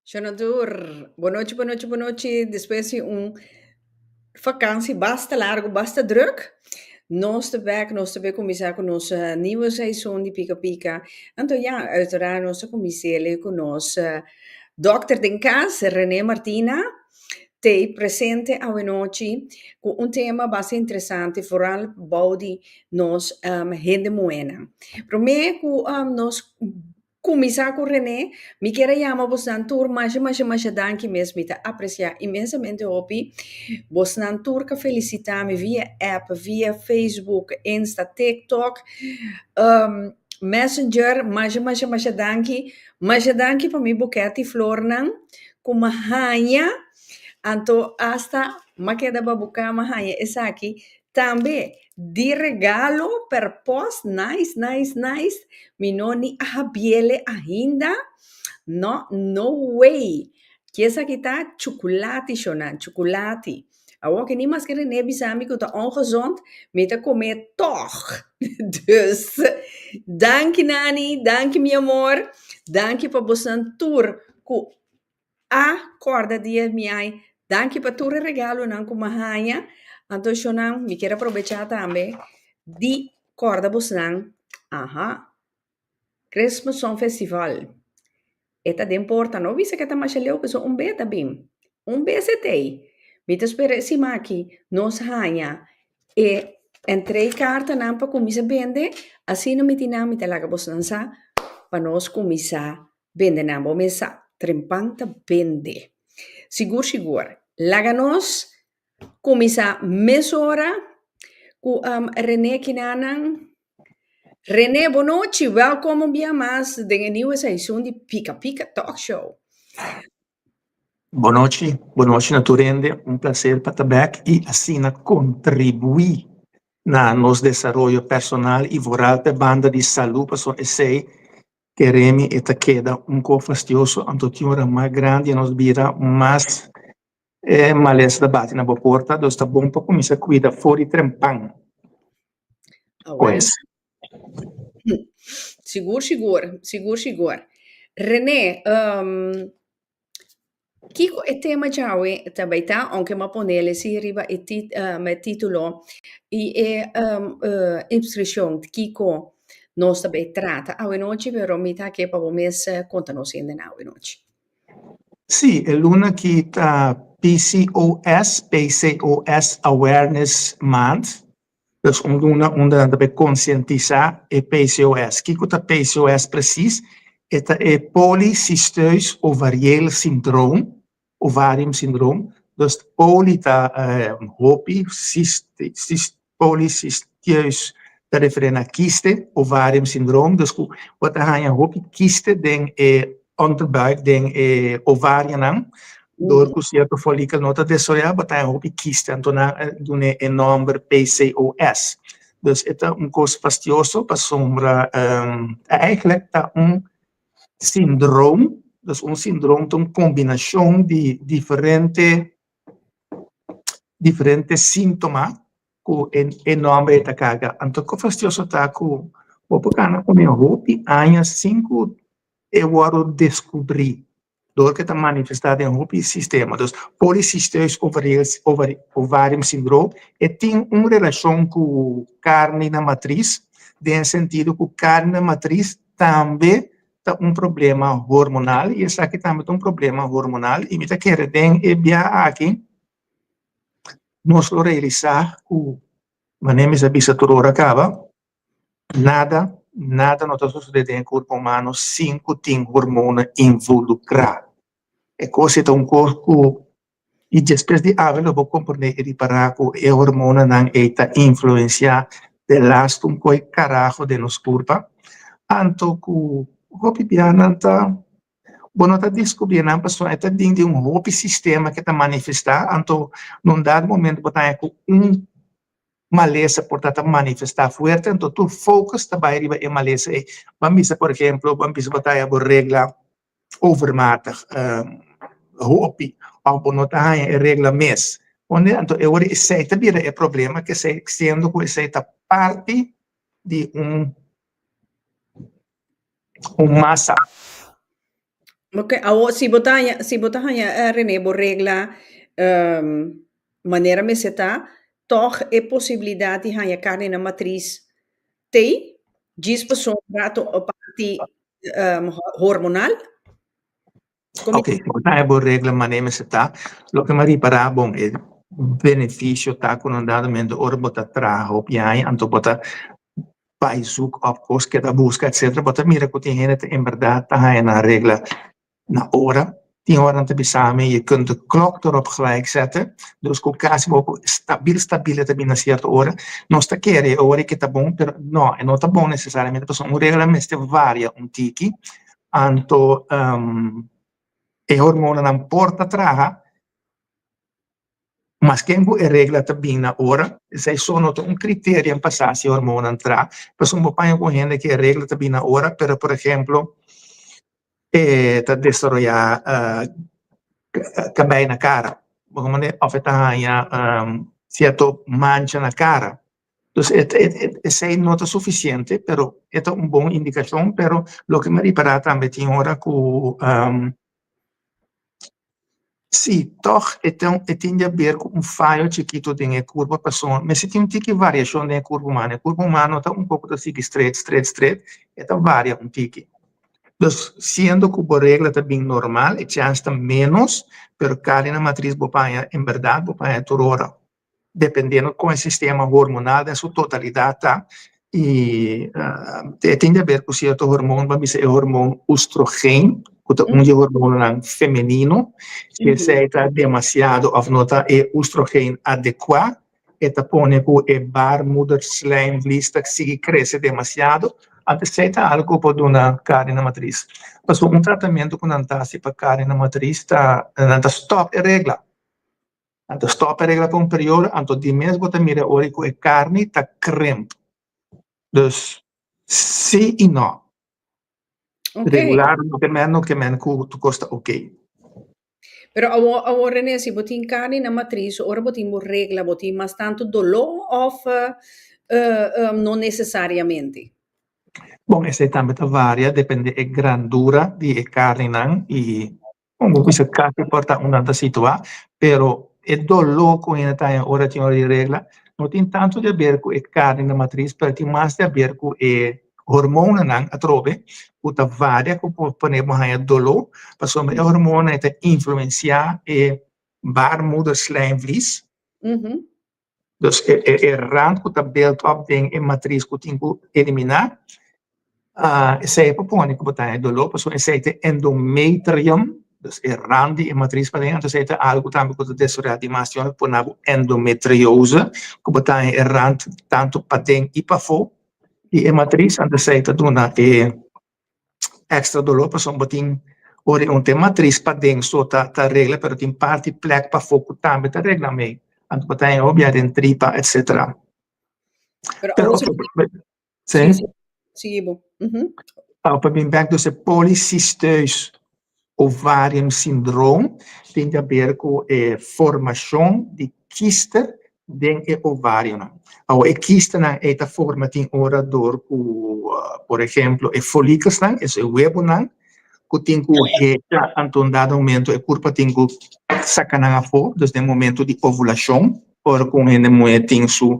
Senador, boa noite, boa noite, boa noite. Depois de vakantie, basta largo, basta druk. Nós te começar com nossa nieuwe seizoen, die Pika Pika. Então, ja, uiteraard, nossa commissaris com nossa Dr. Dinkas, René Martina, te presente a noite com tema bastante interessante, vooral body nos gente moena. Para mim, nós começar com René, me quero chamar você na tour, mas danke mesmo, me apreciar imensamente hopi. Você na tour que felicitar-me via app, via Facebook, Insta, TikTok, Messenger, mas danke para mim, buquete flornan, com uma rainha, anto hasta maqueda babuca mahanya essa aqui também de regalo per post nice minoni abiele ainda no way que essa aqui tá chocolate chonan chocolate awo que nem mais querer nebi sami que tá ongezond met te comer toch dus danke nani danke mi amor danke para você tour ku a corda dia mi ai danke para tu regalo não com uma rainha. Então, eu não me quero aproveitar também de corda busnan. Aha. Christmas Song Festival. Eta de importa, não visse que tá mais leu que só beta bim. Beta tem. Me te espera se maqui, nos rainha. E entrei carta não para começar a vender. Assim não me tinha me te laga busnan sa para nós começar a vender não. Vou começar. Trempanta vende. Sigur. Laganos, começar mesora, com René Kinanan. René, boa noite. Welkom bij mais de nieuwe seizoen de Pika Pika Talk Show. Boa noite, Naturende. Prazer para estar back e assim contribuir na nosso desenvolvimento personal e moral da banda de saúde para esse queremos e queda pouco fastidioso, então tinha mais grande e nos vira mais malesa da bate na boa porta, então está bom para começar a cuidar fora e trempang. Pois. Sigur. René, Kiko é tema já também tá, aunque ma ponele se riba e título e inscrição Kiko nós também trata a noite, pero mi tá que para vocês conta-nos ainda na noite. Sim, é luna que tá PCOS Awareness Month. Dus onder de conscientizar e PCOS. Kiko tá PCOS precies? Eta é polycysteus ovariële syndroom, ovarium syndroom. Dus poly tá hopi, polycysteus tá referen a kiste, ovarium syndroom. Dus wat hanya hopi kiste den onderbuik den ovarium door certo folículo nota de soja batalha hopi kiste, então dune nombre PCOS. Dus het is coisa fastidioso para sombra eigenlijk tá syndroom, dus syndroom tem combinação de diferentes sintomas que nome da carga. Então que fastidioso tá com o bacana com meu hopi anos 5 eu vou descobrir door que está manifestado em um sistema. Dus polycysteus ovarium syndrome tem uma relação com carne na matriz, no sentido que carne na matriz também está problema hormonal, e essa aqui também tem problema hormonal, e me está querendo aqui, nós lo realizar com manemos a bisa toda acaba, nada não está sucedendo no corpo humano, 5 tem hormona involucrada. É coisa tão corpo e depois de haver vou compreender e reparar que a hormona não está influenciar de last coi carajo de nos corpo. Anto que o pipiana tá bueno tá descobrindo a pessoa está dentro de hopi sistema que está manifestar. Anto num dado momento botar com maleza portanto manifestar forte, então tu focus também riba em maleza. Vamos por exemplo, vamos botar a regra overmatig hopi, ou bonota a regra mes. onde então eu sei também é problema que sei sendo que sei tá parte de massa. Ok, si bota hanya René bo regla maneira me seta, toch é possibilidade de hanya carne na matriz tem, diz pessoa prato a parte hormonal, como Ok, botar é boa regra, maneira se tá. Lo que me riparar, bom, é benefício tá com um dado momento, ora botar trago, piai, anto botar vai zoek op kost que da busca, etc. Botar mira que tem gente em verdade tá aí na regra na hora. 10 horas aan te besamen, je kunt de klok erop gelijk zetten. Dus koelkast ook stabiel te binnen cierta hora. Non sta chiaro, ora che sta buon, però no, e non sta buon necessariamente, perché un regolamento varia un tiki, anto e hormone non porta traga, mas quem é regra também na hora, se sono um critério em passar se hormone entrar, mas um pouquinho com gente que é regra também na hora, pero por exemplo, tá desarrollar cabelo na cara, porque of het certo mancha na cara. Dus sei nota suficiente, pero esta es una buena indicación, pero lo que me ripara también tiene ahora que sì, toch tiene a ver con un fallo chiquito de la curva persona, ma se tiene una variación de la curva humana está un poco así straight, esta varia un tiki. Dus siendo que por regla también normal, e hasta menos, pero cada matriz bopaya, en verdad, bopaya torora, dependiendo con el sistema hormonal de su totalidad, tá? Y tiene a ver con cierto hormón, vamos a decir, el hormón oestrogeen, que es un hormón femenino, que se está demasiado, o no está el oestrogeen adecuado, esta pone que el baarmoederslijmvlies sigue crece demasiado, aceita algo por una carne matriz. Pues un tratamiento con antasi para carne matriz está stop e regla. Anto stop e regla por un periodo, anto di mes bota mira ori que carne está crimp. Dus sí y no. okay. Regular, no que men tu costa ok. Pero ahora René, si botin carne na matriz, ora botin bo regla, botin mas tanto dolor of non necessariamente? Bom, esse também varia, depende da grandura de carne e como questa carne porta un'altra situazione, però è dolore con in Italia ora c'è una regola, non tem tanto di avere con carne na matriz, però tem mais di avere con hormone nan a trove, che varia come ponemos aí dolore, perché o hormone è influenza e baarmoederslijmvlies. Dus rand que beeld op ding in matriz que tem que eliminar. Zij propone que botar dolor, pues aceite endometrium, dus rand die matriz para dentro, aceite algo também que desreanimação, por exemplo, endometriose, que botar rand tanto para dentro e para fora, e matriz, antes aceite dona extra dolor, pues botin ori un matriz para dentro, só tá regla, pero tem parte plek para fora também tá regla meio, antes botar obvia dentro tripa, etc. Pero sim. Sim, bom. Para mim, dus het polycysteus ovarium syndroom tem a ver com a formação de quiste dentro do ovário. A quiste é a forma de orador, por exemplo, o folículos, esse webo, que tem que em dado momento, a curva tem que sacar fora, desde o momento de ovulação, por com a mulher tem seu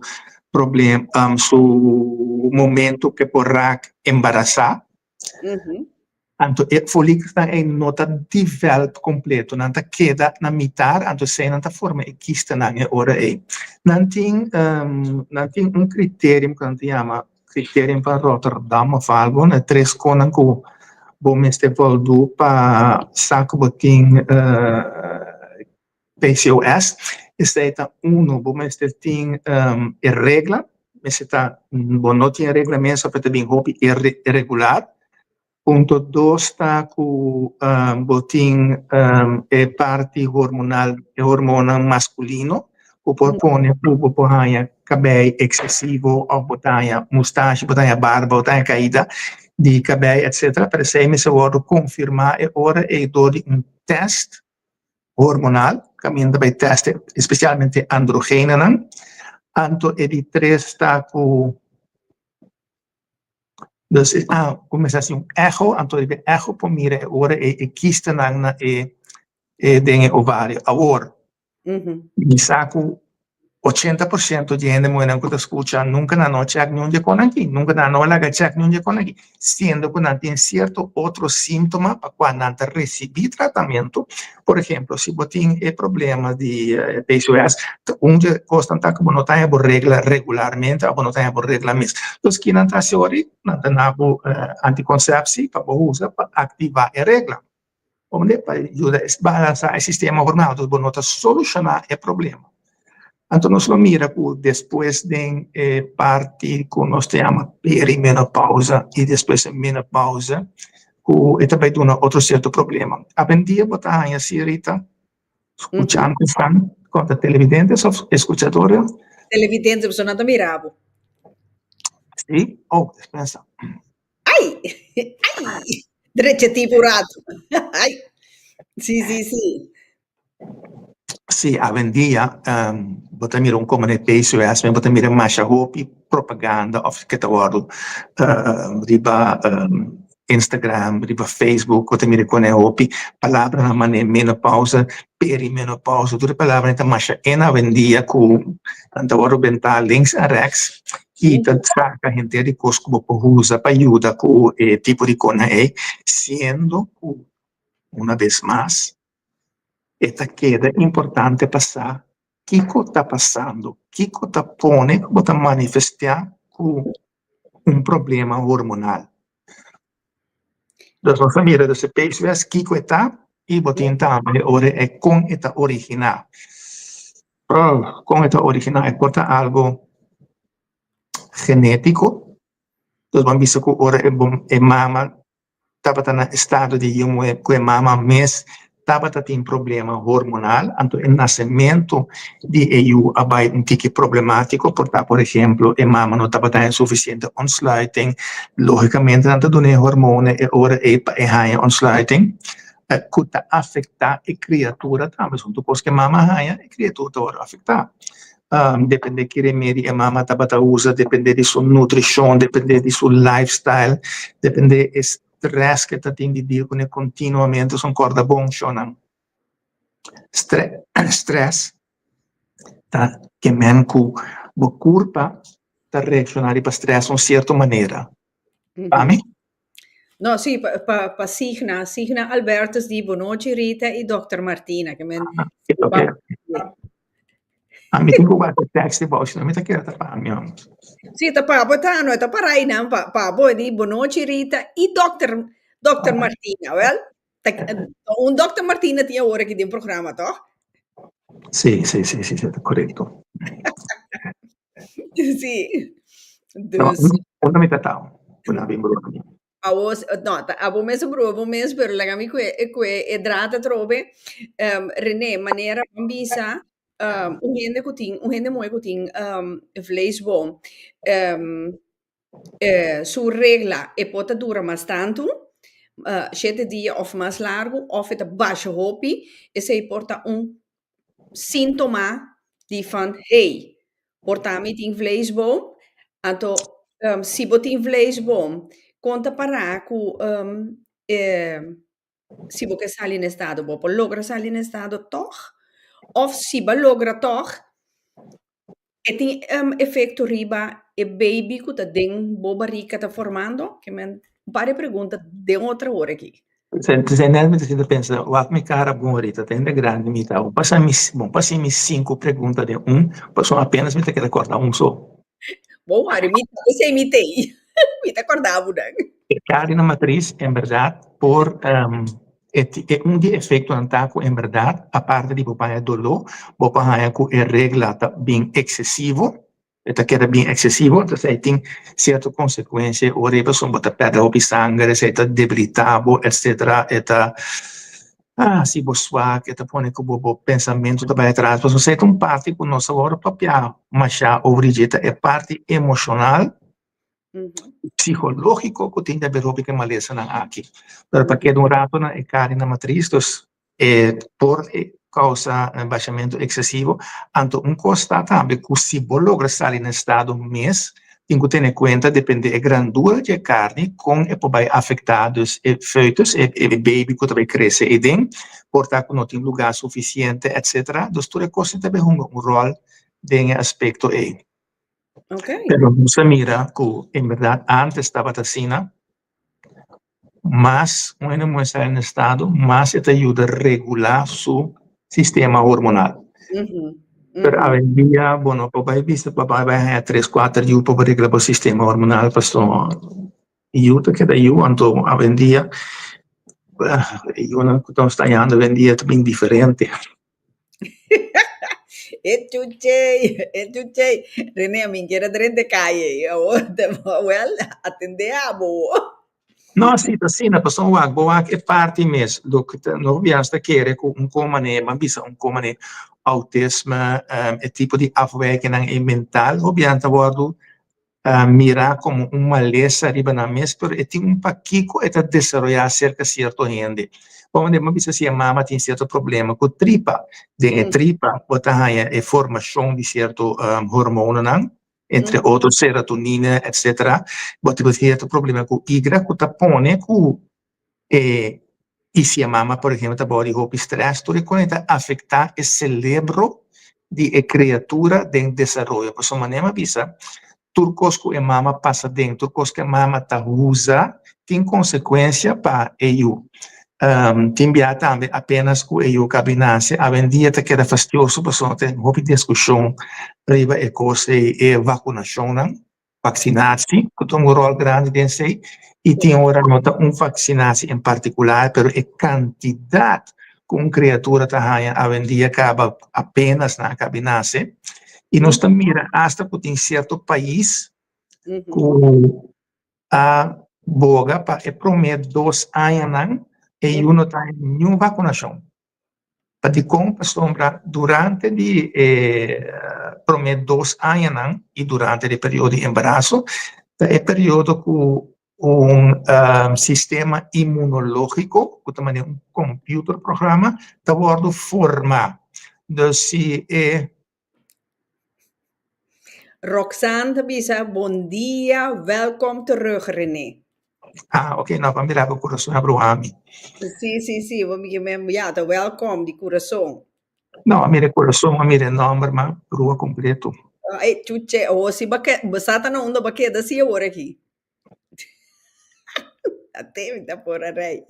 problema, seu momento que porra embaraçar. Anto e folículo é nota develop completo, não queda na metade, anto se não forma e quista não é ora é. Não tem critério que a gente chama critério para Rotterdam ou algo, né? 3 coisas que bom este voldo para saco botin PCOS. Este é bom este tem regra, mas está bom não tem regra mesmo, para também hobby irregular. Punto 2 está com botin parte hormonal masculino, que propone botanha cabelo excessivo, ou botanha mustache, botanha barba, botanha caída de cabelo, etc. Para ser se pode confirmar e ora é dor um teste hormonal, caminho também teste, especialmente androgena, não? Anto ele três está com dus começa assim echo, anto ele echo por mira ora e kista na den ovário agora mi saco 80% de gente muere que escucha nunca na noche agniunge con aquí, nunca na noche agacha agniunge con aquí, siendo que no tiene cierto otro síntoma para cuando antes recibir tratamiento. Por ejemplo, si vos tienes problemas de PCOS, un constante como no tiene por regla regularmente, o no tiene por regla mes. Entonces, quien anta se ori, no tiene anticoncepción para usar para activar la regla. Para ayudar a balancear el sistema hormonal, entonces vos no te solucionar el problema. Então, nós lo mira depois de parte que nós chama perimenopausa e depois menopausa, que também tem outro certo problema. Aprendi botar aí assim, Rita, escutando fan, conta televidentes ou escutadores? Televidentes, sono andato miravo. Sì? Oh, pensa. Ai! Ai! Recettivo rato. Ai! Sì, sì, sì. Sì, avendia, botar mira como ne peso é, assim, botar mira mais roupa propaganda of que tá word, riba Instagram, riba Facebook, botar mira com roupa, palavra na maneira menopausa, perimenopausa, tudo palavra então mais é na avendia com tanta word bentar links e rechts, e tá saca gente de cosco por usa para ajuda com tipo de cona é, sendo uma vez mais esta queda importante passar que está passando, que está pone, que está manifestar com problema hormonal. Das nossa família, desse PCOS, que está e botin também ora é com esta original. Com esta original é porta algo genético. Então vamos ver que ora é mama estava no estado de que mama mês estava tendo problema hormonal, então o nascimento de EU abai tique problemático, porque, por exemplo, a mama não estava tendo suficiente ontsluiting, logicamente, não tem hormone, e ora é ontsluiting, que afeta a criatura também, então, depois que a mama é, a criatura está afetada. Depende que remédio a mama estava usa, depende de sua nutrição, depende de seu lifestyle, depende de stress que está tendo de com continuamente são corda bom chonan stress tá que menco bo curpa tá reaccionar para stress uma certa maneira Pami? No, sì, pa Signa Albertus di Bonoci Rita e Dr. Martina, che Okay. Mi tengo guarda text di voce, non mi tacchera Pami. Sì, tapano e taparai nan pa di Bonoci Rita e Dr. Martina, well? Un Dr. Martina tinha ora che di programma, toch? Sì, corretto. Sì. No, Dus non mi trattavo. Non abo mesmo pero lagami que hidrata trobe René maneira bambisa un hende moe kuting vleesboom su regla e pota dura mas tanto 7 dias of mais largo of het baixo hopi e se porta un sintoma di van hey portami ting vleesboom anto si botin vleesboom conta para ku si bo que sali in estado bo po logra sali in estado toch of si ba logra toch e tem efeito riba e baby ku ta ding bo barriga ta formando que men pare pergunta de outra hora aqui. Se nel si pensa, o mi cara bonita, tende grande mi tá. Passami 5 perguntas de passou apenas me ter cortar só. Bom, Ari, você imitei. Me acordava, né? Carne na matriz, em verdade, por de efeito antaco, em verdade, a parte de papai dolor, papai é regra bem excessivo, que era bem excessivo, então tem certa consequência, ou a pessoa bota pedra ou sangue, se está debilitado, etc. Se você está põe como pensamento também atrás, você tem parte que nós agora papel, mas a origem é parte emocional, psicológico que tem a ver com a maleza aqui. Pero para que um rato na carne na matriz, por causa baixamento excessivo. Então, costa também que se você logra sair no estado mês, tem que ter em conta, depende da grandura da carne, com e vai afetar os feitos, e baby que vai crescer e dentro, portanto, não tem lugar suficiente, etc. Então, toda coisa também tem rol nesse aspecto aí. Ok. Pero você mira que, em verdade, antes estava assim, mas quando você no estado, mais te ajuda a regular seu sistema hormonal. Pero hoje em dia, bueno, papai vista, papai vai 3-4 dias para regular o sistema hormonal, pastor. E eu que daí eu, então, hoje em dia, eu não estou estudando, hoje em dia é bem diferente. Etuche, René, a mim quer de calle, well, atendeamo. Não, sim, assim, a pessoa é parte mesmo do que nós viemos a querer com comane, mas bisa comane autismo, é tipo de afwijking mental, obviamente wordt mirar como uma maleza arriba na mesa, pero tem paquico e desarrollar cerca de certo gente. Vamos dizer, mas se a mama tem certo problema com tripa, de tripa, bota a formação de certo hormônio, não? Entre outros, serotonina, etc. Bota certo problema com igra, que tapone, e se a mama, por exemplo, está body hope stress, tudo isso afetar o cérebro de criatura de desenvolvimento. Por isso, maneira bisa, turcos que a mama passa dentro, turcos que a mama tá usa, tem consequência para eu. Tem também apenas que eu cabinasse, a vendia te queda fastidioso, porque tem uma discussão riba e coisa e vacinação, vacinação, que tem rol grande dentro aí, e tem ora nota vacinação em particular, pero a quantidade que criatura tá a vendia acaba apenas na cabinasse. E nós também mira hasta que tem certo país que a boga para prometer 2 anos e não tem nenhuma vacinação. Para de como sombra durante de prometer 2 anos e durante o período de embaraço, é período que sistema imunológico, que também é computer programa, está sendo formado. Então, se Roxanne Bisa, bom dia, welkom terug, René. Ok, não, vamos virar para o coração Abrahami. Sim, vamos ja, welkom de coração. Não, a minha coração, a minha nome, mas rua completo. Tuche, se basata na onda baqueda se agora aqui. Até me dá por aí.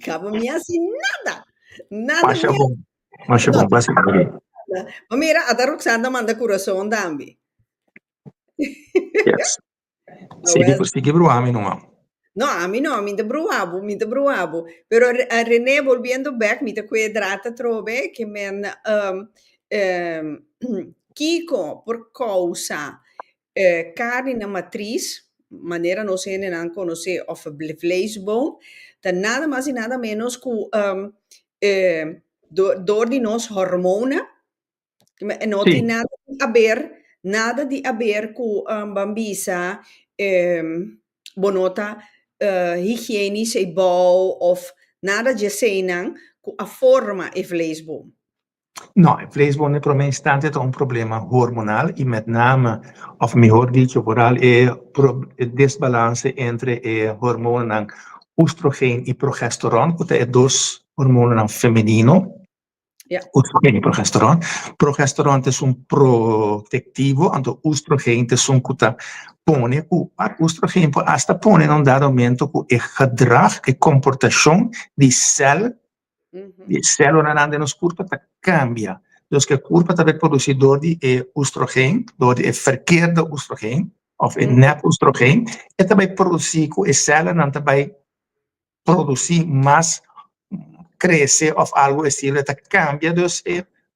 Acaba me assim, nada. Mas é bom, mas é bom. Mas mira, a Roxana manda coração também. Yes. Sigue Abrahami, não. No, a mí no, mi te bruavo. Pero a René, volviendo back, mi te quadrata trove che men Kiko por causa carne na matriz, maneira não sei nem não conhecer of vleesboom, tá nada mais e nada menos que door die nos hormona, não tem nada de a ver com bambisa, bonota hygiënische bouw of nada de cena com a forma e vleesboom. Não, o vleesboom é para mim instante é problema hormonal e met name, of melhor dito, vooral desbalance entre hormonen oestrogeen e progesterone, que é dois hormones femininos. Yeah. Oestrogeen e progesterone. Progesterone é protetivo, então oestrogeen é que põe, o oestrogeen hasta põe num dado momento que o gedrag, a comportação de célula nos corpo cambia. Dus que o corpo também produzidor de oestrogeen, door de verkeerde oestrogeen, of nep oestrogeen, e também produzir que a célula não também produzir mais crescer of algo estilo, que cambia, dus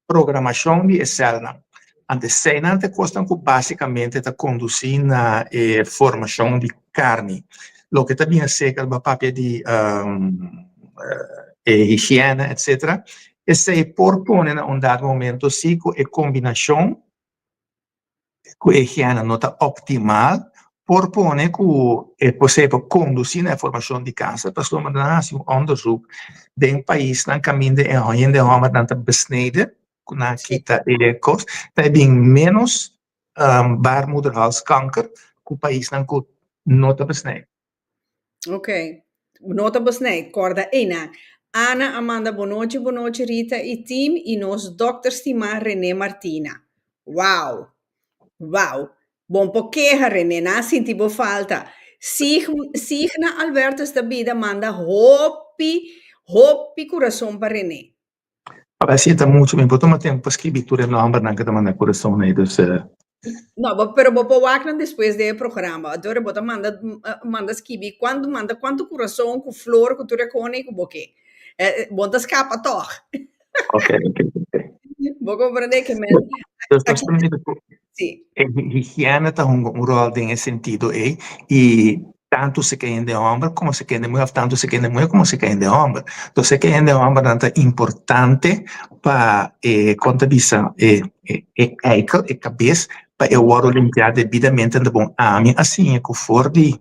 programação de célula. Antes, senante costam que basicamente está conduzindo a formação de carne. Lo que também é seca, a papel de higiene, etc. E se propõe em um dado momento, sim, que a combinação com a higiene não está optimal, propone que é possível conduzir a informação de casa, para somos nós um onderzoek de um país na caminho de homer dan te besnijden, na kita kost, tem menos baarmoederhalskanker, que o país não te besnijden. Ok, nota besnij, corda ena. Ana Amanda Bonoci, Rita e team e nos Dr. Stima René Martina. Wow, wow. Bom poqueja René, na sinti bo falta. Signa Alberto da vida manda hoppi coração para René. Vabbè, sì, molto bene, potremmo tempo scrivere il nome, anche da mandare corazione, No, pero vou wagner depois do programa. Agora bota manda escrever quanto coração com flor que tu recone com boque. Bota escapa toch. Ok. Vou compreender que sì. Higiene ha un ruolo nel sentido, e tanto se quer de homem como se quer de mulher, tanto se quer de mulher como se quer de homem. Então, se quer de homem é importante para contabilizar a cabeça para o oro limpiar devidamente de bom homem, assim é que for de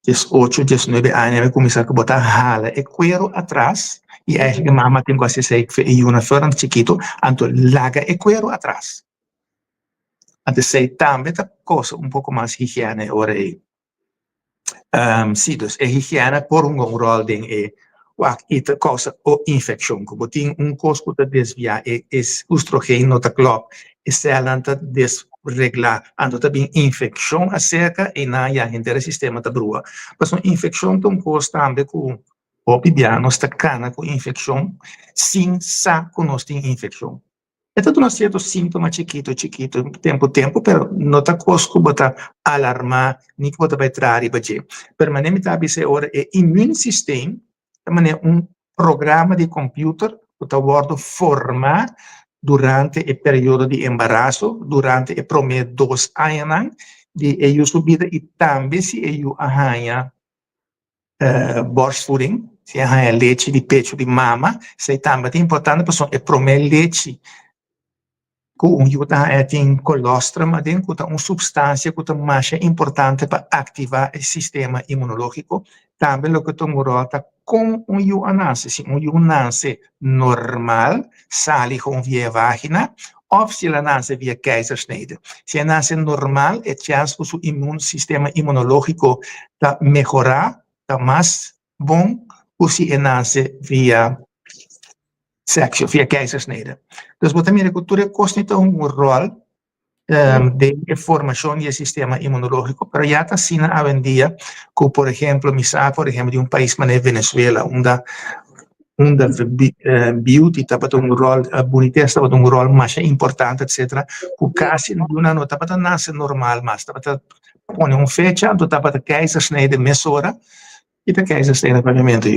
18, 19 anos, vai começar a botar rala e cuero atrás, e aí a mamãe tem quase sei que é uma forma chiquito, então larga e cuero atrás. Então, sei também a coisa um pouco mais higiene ora aí. Sim, dus a higiene por rol ding outra coisa ou infecção, como tem coisa que desviar é estrogênio no club, e se ela não desreglar, então também infecção acerca e na já inteiro sistema da brua. Mas uma infecção tem coisa também com o pibiano está cana com infecção, sim, sa com nós tem infecção. É tudo um certo sintoma chiquito, tempo, pero não está coisa que bota alarmar, nem que bota vai trazer para gente. Permanente a ser ora é immune system, também é programa de computer que está guardo formar durante o período de embaraço, durante o primeiro 2 anos de eu subida e também se eu arranha borstvoeding, se arranha leite de pecho de mama, se também é importante para o primeiro leite tem colostrum, tem uma substância que é mais importante para ativar o sistema imunológico. Também o que tem rota com anase. Se anase normal, sai com via vagina, ou se ela nasce via keizersnede. Se nasce normal, é chance que o seu sistema imunológico está melhorar, está mais bom, ou se nasce via sexo, via keizersnede. Dus wat de cultura costa rol de formação do sistema imunológico, pero ya está sino hoy en día, como por ejemplo, de un país como Venezuela, onde beauty estava rol, boniteza estava rol mais importante, etc. Que quase não estava nasce normal, mas estava põe fecha, então estava keizersnede mesora, e a keizersnede obviamente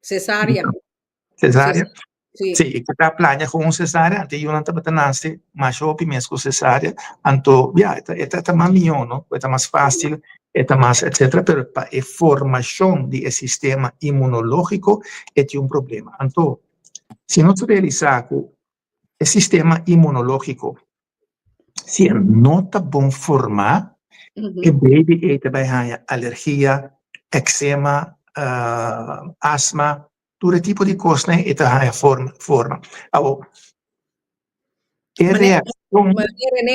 Cesárea. Sì, che da plania con cesárea, ante io non tabata nasce, ma shopi mesco cesárea, anto è más miono, è más fácil, è más etcétera, pero para a formação do sistema imunológico é un problema. Anto, se nós realizar que o sistema imunológico se não está bom formar, e baby vai alergia, eczema, asma, todo tipo de coisa, né? E tá forma. Agora,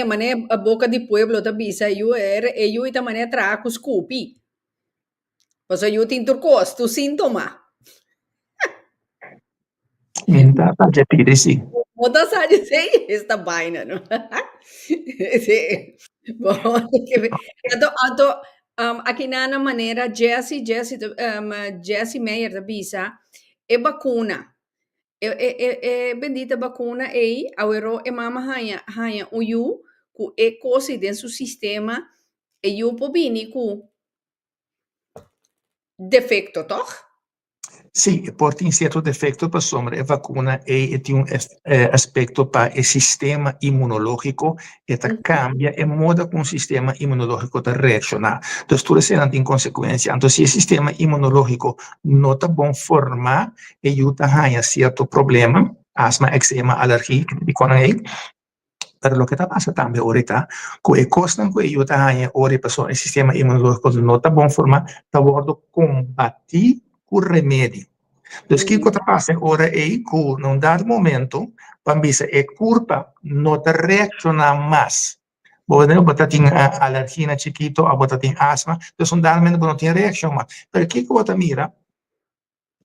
Mané, a boca de pueblo tá bisa, eu ita mané traco scoopy. Mas eu tenho turcos, tu sintoma. Minta, tá já pide sim. Muita sabe sei esta vaina, não? Sim. Bom, então, aqui na maneira Jesse Meyer da bisa é vacuna. Bendita vacuna aí, awero e mama hanha uyu ku e cosi dentro do sistema e eu pobini ku defecto, toch? Sì, porta in certo defecto per somra e vacuna e di un aspetto per il sistema immunologico e cambia e moda con il sistema immunologico da reaccionar. Então, tudo isso é em consequência. Então, se o sistema imunológico não está bom formar, e ajuda a certo problema, asma, eczema, alergia, Pero lo que está pasa también ahorita, que costan que yo te ori pasó el sistema inmunológico no está bom forma, está bordo combatir con remedio. Dus que está passando agora é que, num dado momento, quando é curva, não está reaccionando mais. Bueno, você tem alergia chiquito, você tem asma, então, num dado momento, não tem reação mais. Mas o que você mira?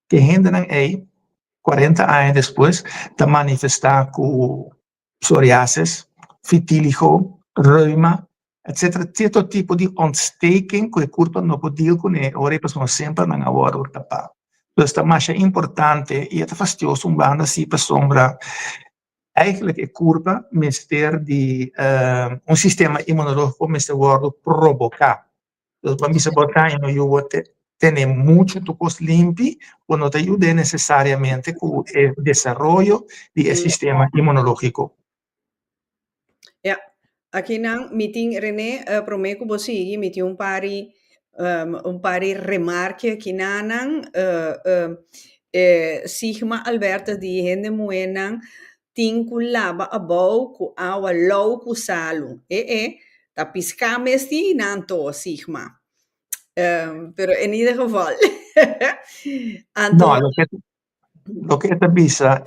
Que gente não é, 40 anos depois, está manifestar com psoriasis, vitíligo, reuma, etc. Todo tipo de ontsteking que o corpo não pode deal com, ora, a pessoa sempre não agora o tapar. Então, está mais importante, e é fastidioso, banda assim, para sombra, eigenlijk é curva, mister de sistema imunológico, mister wordo provocar. Então, para mim, se botar, eu vou ter muito tocos limpi, não te ajuda necessariamente com o desenvolvimento do sistema imunológico. Ja, aqui não, meeting René, prometo você, meeting pari remarque aqui não, Sigma Alberta die hende moenan tinku laba abou ku awa low ku salu. Ta piscames die nanto Sigma. Pero en ieder geval. No, lo que te avisa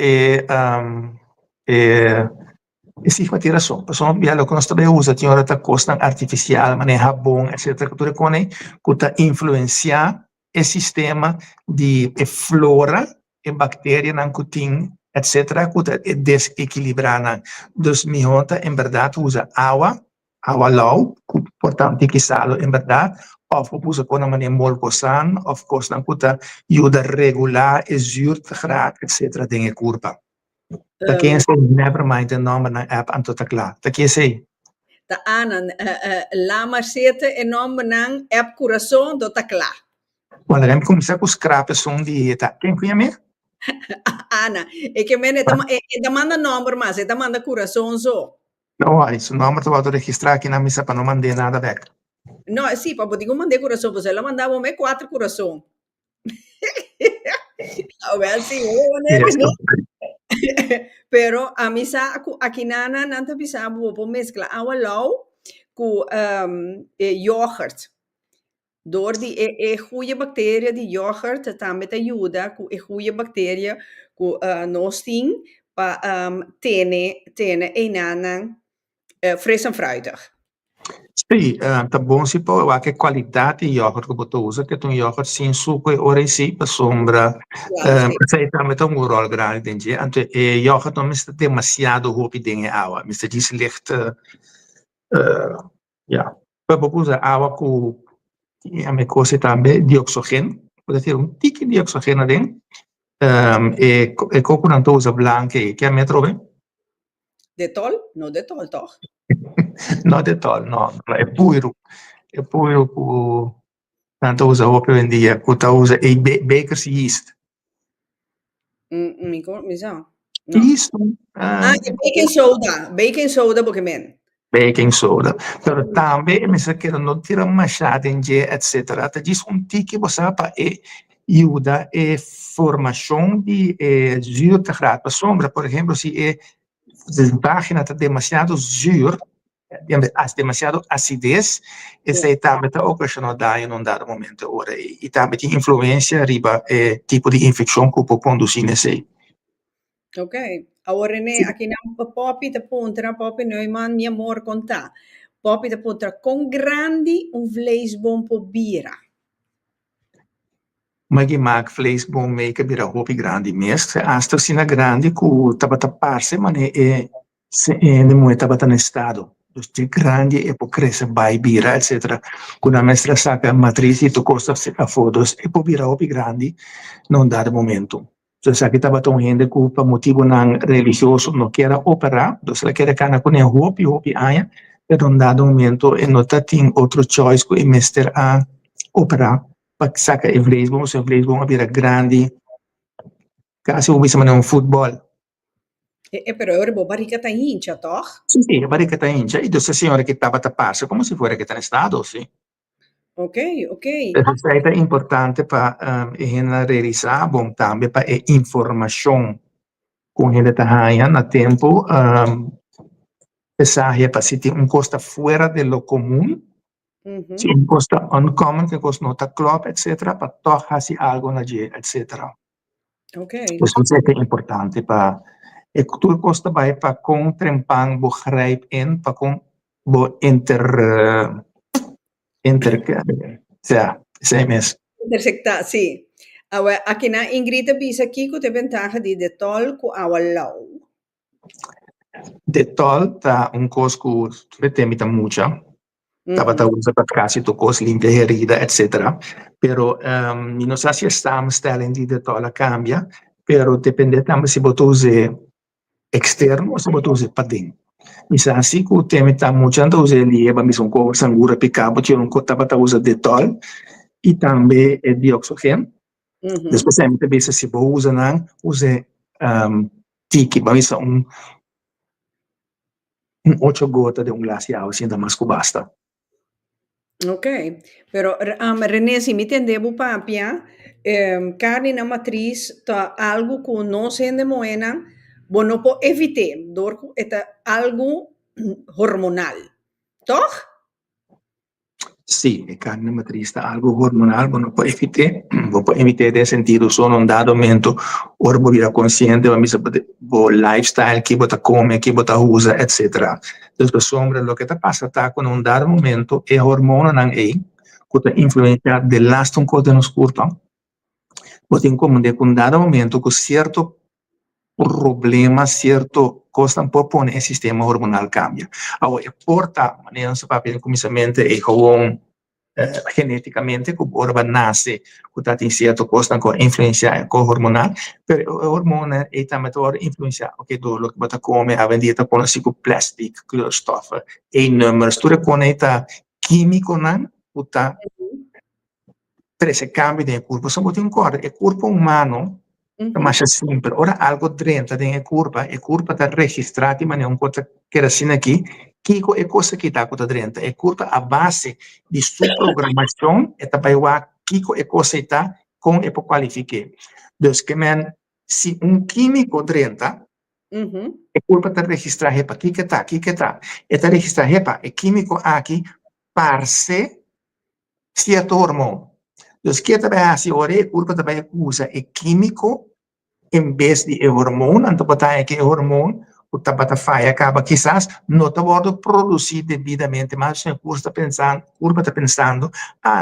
Sigma tiene razón. Persona via lo que nosotros usa tiene ahora costa artificial, maneja bon, etcétera, que tú con que influencia el sistema de flora e bacteria nan kuting, etcétera, que desequilibrar. Dus mi honta en verdad usa agua low, portanto que salo en verdad, of usa con una maniera molt cosan, of costa que ayuda a regular el zuurtegraad, etcétera, de la curva. Dat kan je zeggen, never mind de naam van app aan tot klaar. Dat kan je zeggen. Ta anan, lama zitten en naam van app corazon tot klaar. Quando a gente começa com os crapes die tá. Quem conhece mesmo? Ana, é que mene manda número mas, manda coração só. Não, isso não eu vou registrar aqui na missa para não mandar nada weg. Não, sim, para poder mandar coração, você ela mandava me 4 coração. Well, sim, pero a misa aqui nana nanta bisabo po mezcla agua low com yoghurt. Door die goede bacteriën die yoghurt também te ajuda com goede bacteriën com nosting pa tene enana fris en fruitig. Sim, tá bom se pô, a que qualidade de yoghurt que você usa, que tem yoghurt sem suco e ora sim para sombra, você também tem rol grande, entende? Então, yoghurt não é demasiado rápido em água, mas diz licht, ja, para usar água com a minha coisa também de oxigênio, pode ter tique de oxigênio dentro, e coconut usa branca que a minha trove. Detol? No detol, toch? No detol, no, è puro con tanto usa proprio in dia, che usa e baker's yeast. Mi sa. No. Yeast? Baking soda porque men. Baking soda. Però também, mi sa che non tira machado in dia, etc. Tá diz tique você para ajuda a formação de zuurtegraad. Para sombra, por exemplo, se a página está demasiado zuur, demasiado acidez, essa também está ocasionando dano em um dado momento. E também tem influência riba tipo de infecção que pode conduzir nesse. Ok. Agora, René, aqui na Poppy da Pontra, Poppy Neumann, minha amor, conta. Poppy da Pontra, com grande vleesboom por bira. Maar je maakt vleesboom mee, que bira hopi grande mesmo. Hasta sina grande que tava taparse, mas ne muito tava no estado. Dus die grande e po cresce by bira, etc. Quando a mestra saca a matriz e tu costa a fotos e po bira hopi grande, não dá de momento. Dus aqui tava tão gente que por motivo não religioso não quer operar, dus ela quer cana com hopi aia, e não dá de momento e não tem outro choice que o mestre a operar. Para sacar o vleesboom vira grande, quase o mesmo um futebol. Pero agora a barriga está hincha, toch? Sim, a barriga está hincha. E dessa senhora que estava a tapar-se, como se fosse que está no estado, sim. Ok. Isso é importante para realizar, bom, também para a informação com ele está ganhando a tempo, pesaje para si tiene un costa fuera de lo común, si un costa uncommon, que costa no está club, etcétera, para toch hacer algo na je, etcétera. Ok. Dus dat is importante para tu costa vai para con trempang bo grijp in, para con bo ja, sei mes. Intersectar, sí. Ahora, aquí na Ingrid bisa aqui que tem ventaja de detol com água lau. Detol tá un cosco, temita mucha. Tava usa para casi tu cos limpia herida, etcétera. Pero não sei se a samenstelling de detol cambia, pero depende também se você usa externo ou se você usa para dentro. Misa assim que o tema está muito anda usa ali, é para mim um cor sangura picado, tinha um cor tava usa detol e também é dioxigênio. Especialmente se você usa não usa tiki, para mim un 8 gotas de un glacial, siendo más que basta. Ok, pero René, si mi tendevo papia, carne na matriz, ta algo que não sendo moena, bueno, po evite, dorco, eta algo hormonal. Toch? Sí, la carne matriz está algo hormonal, bueno, puede evitar de sentido, solo un dado momento, o vida consciente, o lifestyle, que você come, que você usa, etc. Entonces, sombra, lo que te pasa está con un dado momento, el hormona nan aí, que te influencia de last un cote nos curta, você incomode con un dado momento, con cierto problema, cierto cosa por poner el sistema hormonal cambia. Ahora, porta, maneira se papel cominciamente e gewoon geneticamente, que orba nasce, que tem certo costa com influência com hormonal, pero a hormona e também pode influenciar o que do lo que você come, a vendita com assim com plástico, kleurstoffen, e números, tudo com esta químico não, que tá para esse cambio de corpo, só botar um corpo, o corpo humano mas simples. Ora, algo dentro da curva, e curva está registrada de maneira coisa que era assim aqui, que é coisa que está dentro. É curva a base de sua programação, é também o que é coisa que está com o qualifique. Então, que se químico dentro, é curva está registrada, epa, que está, que está. Está registrada, epa, é químico aqui, parce certo hormônio. Então, que também assim, ora, é curva também usa é químico em vez de hormônio, então botar que hormônio, o tabata faz acaba quizás não está pode produzir devidamente, mas o curva está pensando,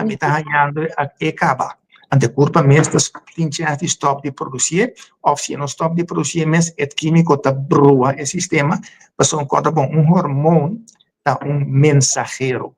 me está ganhando e acaba. Ante curva mesmo está stop de produzir, ou se não stop de produzir, mas é químico está brua o sistema, mas um coisa bom, hormônio está mensageiro.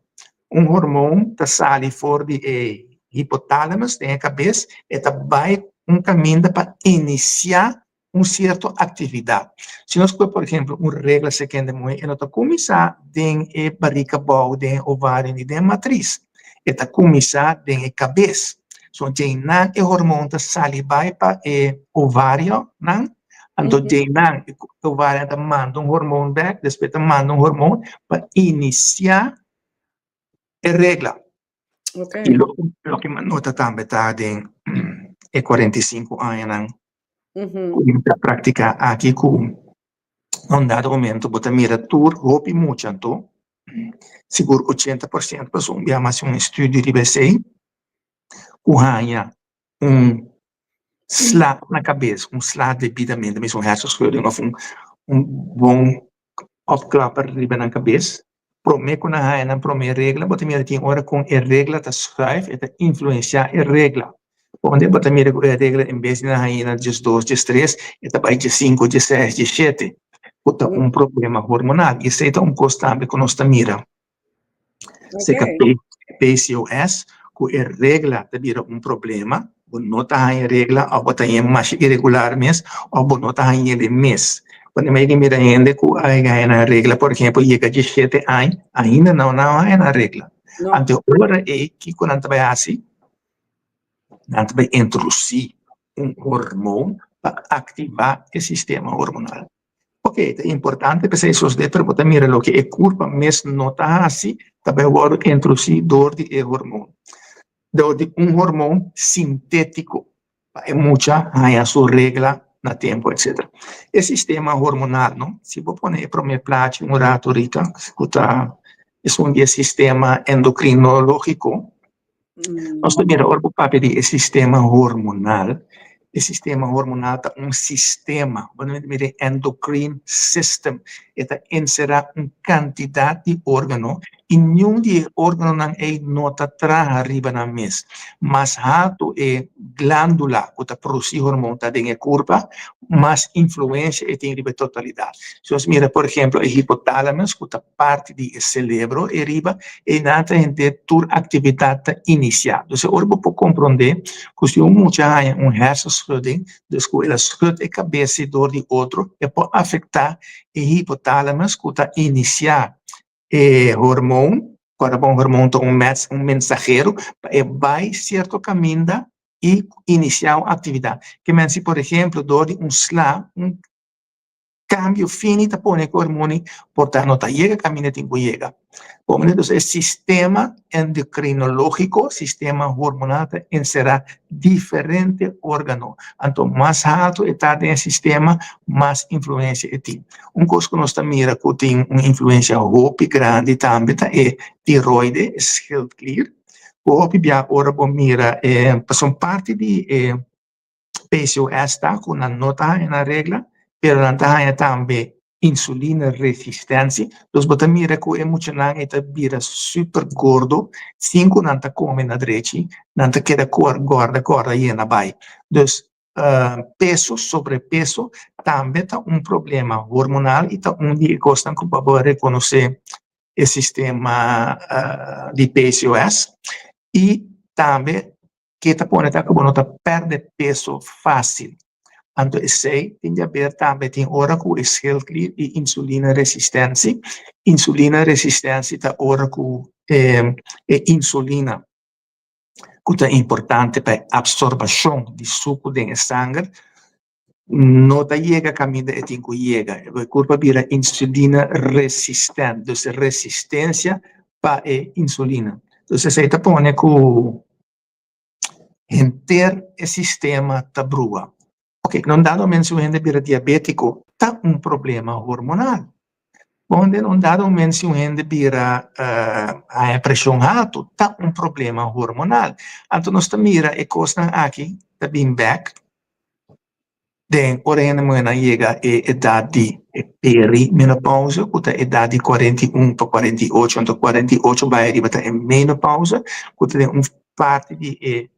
Hormônio está sale fora de hipotálamos, tem a cabeça, e vai caminho para iniciar certa atividade. Se nós, por exemplo, uma regra se quer muito, nós começar em barriga boa, em ovário e em matriz. E começar em cabeça. So, não é hormônio sale vai para ovário, não? Então, o ovário manda hormônio back, depois manda hormônio para iniciar a regra. Okay. E o que nota também está em 45 anos, comienza a practicar aquí con un dado momento, bota mira tur, hopi mucho, então, seguro 80% pessoas via mais estudio di BC, ganha slap na cabeça, slap debidamente, mesmo hersenschudding, of bom opklapper riba na cabeça, prome com na prome regla, bota mira tem hora com a regla ta schrijf, e ta influenciar a regla. Onde bota mira com a regra, em vez de na rainha de 2, de 3, e também de 5, de 6, de 7, bota problema hormonal. E isso é constante que nós mira. Se que PCOS, com a regra, mira problema, não está em regra, ou bota em mais irregular mês, ou não está em ele mês. Quando me mira gente que hay na regra, por exemplo, chega de 7 anos, ainda não há na regra. Ante ora é que quando vai assim, ante vai introduzir hormônio para ativar o sistema hormonal. Ok, é importante para isso de para mira lo que é culpa, mas não está assim, também vai introduzir dor de hormônio. Dor de hormônio sintético, é muita a sua regra na tempo, etc. O sistema hormonal, não? Se vou poner para me plate um rato rica, escuta, é sistema endocrinológico. Nós também agora o papel de sistema hormonal. O sistema hormonal é sistema, vamos dizer, endocrine system. Ele inserá quantidade de órgão e nenhum de órgão não é nota atrás arriba na mesa. Mas alto é glândula que produz hormônio em a curva, mais influência tem a totalidade. Se você mira, por exemplo, o hipotálamo, que é parte do cérebro, arriba, e nada gente tur atividade inicial. Então, agora vou compreender que se um hersenschudding, então ela schudde a cabeça de outro, e pode afetar o hipotálamo que está iniciar hormônio, quando o hormônio é mensageiro, vai certo caminho e iniciar a atividade. Que se, por exemplo, dor slag, cambio finito pone o hormônio, portanto, não chega caminho tem que chegar. Como então, o sistema endocrinológico, sistema hormonal, será diferente órgão. Então, mais alto está no sistema, mais influência tem. Coisa que nós também mira que tem uma influência muito grande também é tiroide, schildklier. Hoop bia ora mira, são parte de PCOS, com uma nota na regra, pero não tem também insulina resistência, então você mira que o emocional está vira super gordo, cinco não está come na direita, não está queda gorda e na bai. Então, peso, sobrepeso, também está problema hormonal e está dia que nós temos que reconhecer o sistema de PCOS e também que está pone que não perde peso fácil. Então, tem que haver também tem hora que o schildklier e insulina resistência. Insulina resistência está hora que insulina, que é importante para a absorção de suco de sangue, não chega a caminho de tem que chega. A culpa vira insulina resistente, então resistência para a insulina. Então, você está pone que inteiro o sistema está brua. Ok, não dado mencionando vira diabético, está problema hormonal. Onde não dado mencionando vira a pressão alta, está problema hormonal. Então, nós mira a coisa aqui, está bem back, den orena moena chega a idade de perimenopausa, que é a idade de 41 para 48, então 48 vai arribar a menopausa, que é parte de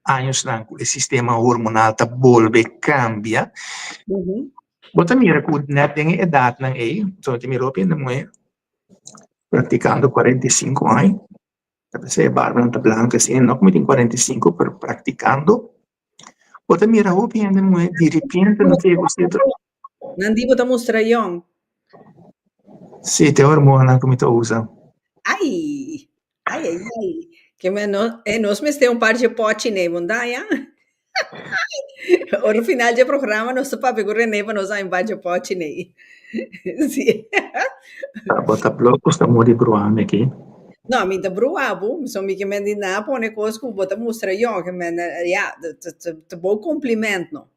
anos lang, o sistema hormonal ta volve cambia. Bota mira que net tem idade lang so te miro pin mo praticando 45 anos. Você barba não blanca assim, não como tem 45 pero praticando. Bota mira o pin mo de repente não tem você. Nandi bota mostra yon. Sim, tem hormona como tu usa. Ai. Que nós me tem par de pote ne bunda ya. No final do programa nós para pegar ne para nós em par de pote ne. Sim. Bota bloco sta mori bruame aqui. No, mi da bruavo, so mi che mendi na pone cos cu bota mostra yon que men ja, de bom complimento no.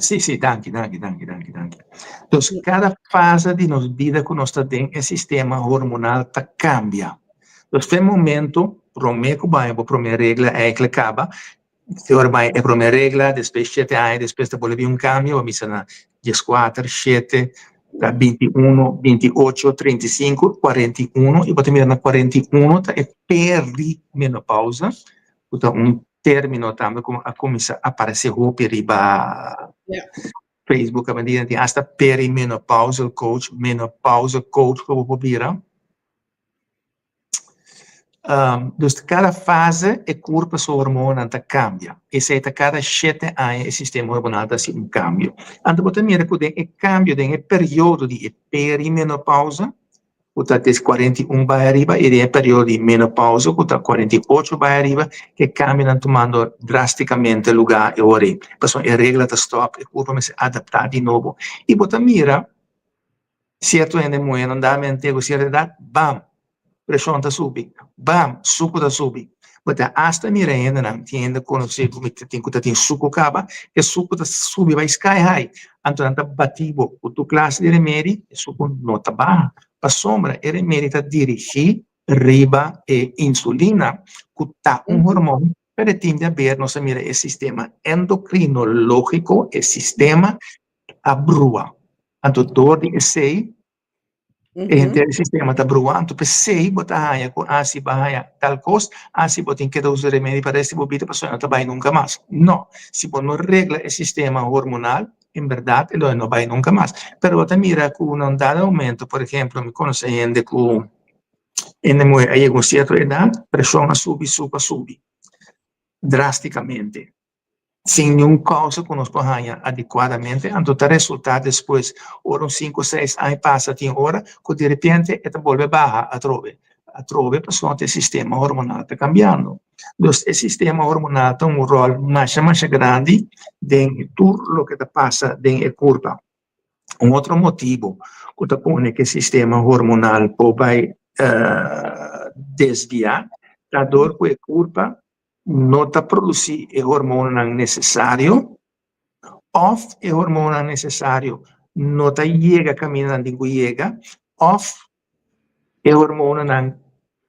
Sì, danke. Então, cada fase de nossa vida que nós temos, o sistema hormonal cambia. Então, no momento, a primeira regra é que acaba, se ormai é a primeira regra, depois 7 anos, depois volve cambio, a missa na 14, 7, 21, 28, 35, 41, e poi na 41 é perimenopausa, então termino também começa a aparecer roupa riba Facebook, a medida tem hasta perimenopausal coach, menopausa coach, como vira. Então, cada fase é corpo sua hormona cambia. E se cada 7 anos o sistema hormonal está um cambio. Então, você mira que o cambio tem período de perimenopausa, que está 41 vai arriba, e tem período de menopausa, que está 48 vai arriba, que cambiam tomando drasticamente lugar e ora. Então, a regra está stop, e o corpo se adaptar de novo. E você mira, certo ende moeda, não dá mente, certa idade, bam, pressão está subindo, bam, suco está subindo. Bota hasta mira ainda não tienda quando você tem suco caba, e suco da sube vai sky high. Anto anta bativo, o tu classe de remédio, e suco nota barra. Pa sombra, e remédio ta dirigir riba e insulina, que tá hormônio para tende a ver, nossa mira, o sistema endocrinológico, o sistema abrua. Anto dor de sei, o sistema tá bruando, per sei, bota raia, com asi bahaya, tal coisa, asi botin que dar os remédios para esse bobito, pessoa não trabalha nunca mais. Não, se você não regla o sistema hormonal, em verdade, ele não vai nunca mais. Pero você mira que num dado momento, por exemplo, me conhece gente que aí com certa idade, pressão sube drasticamente. Sem nenhuma causa que nos ponha adequadamente, então o resultado depois, ora 5, 6 anos passa, tem hora, que de repente, ela volve barra a trove, porque o sistema hormonal está cambiando. Então, o sistema hormonal tem rol mais grande em tudo o que passa na curva. Outro motivo que está põe que o sistema hormonal pode desviar, a dor que a curva não está produzindo o hormônio necessário, ou o hormônio necessário não está chega caminhando em que chega, ou o hormônio não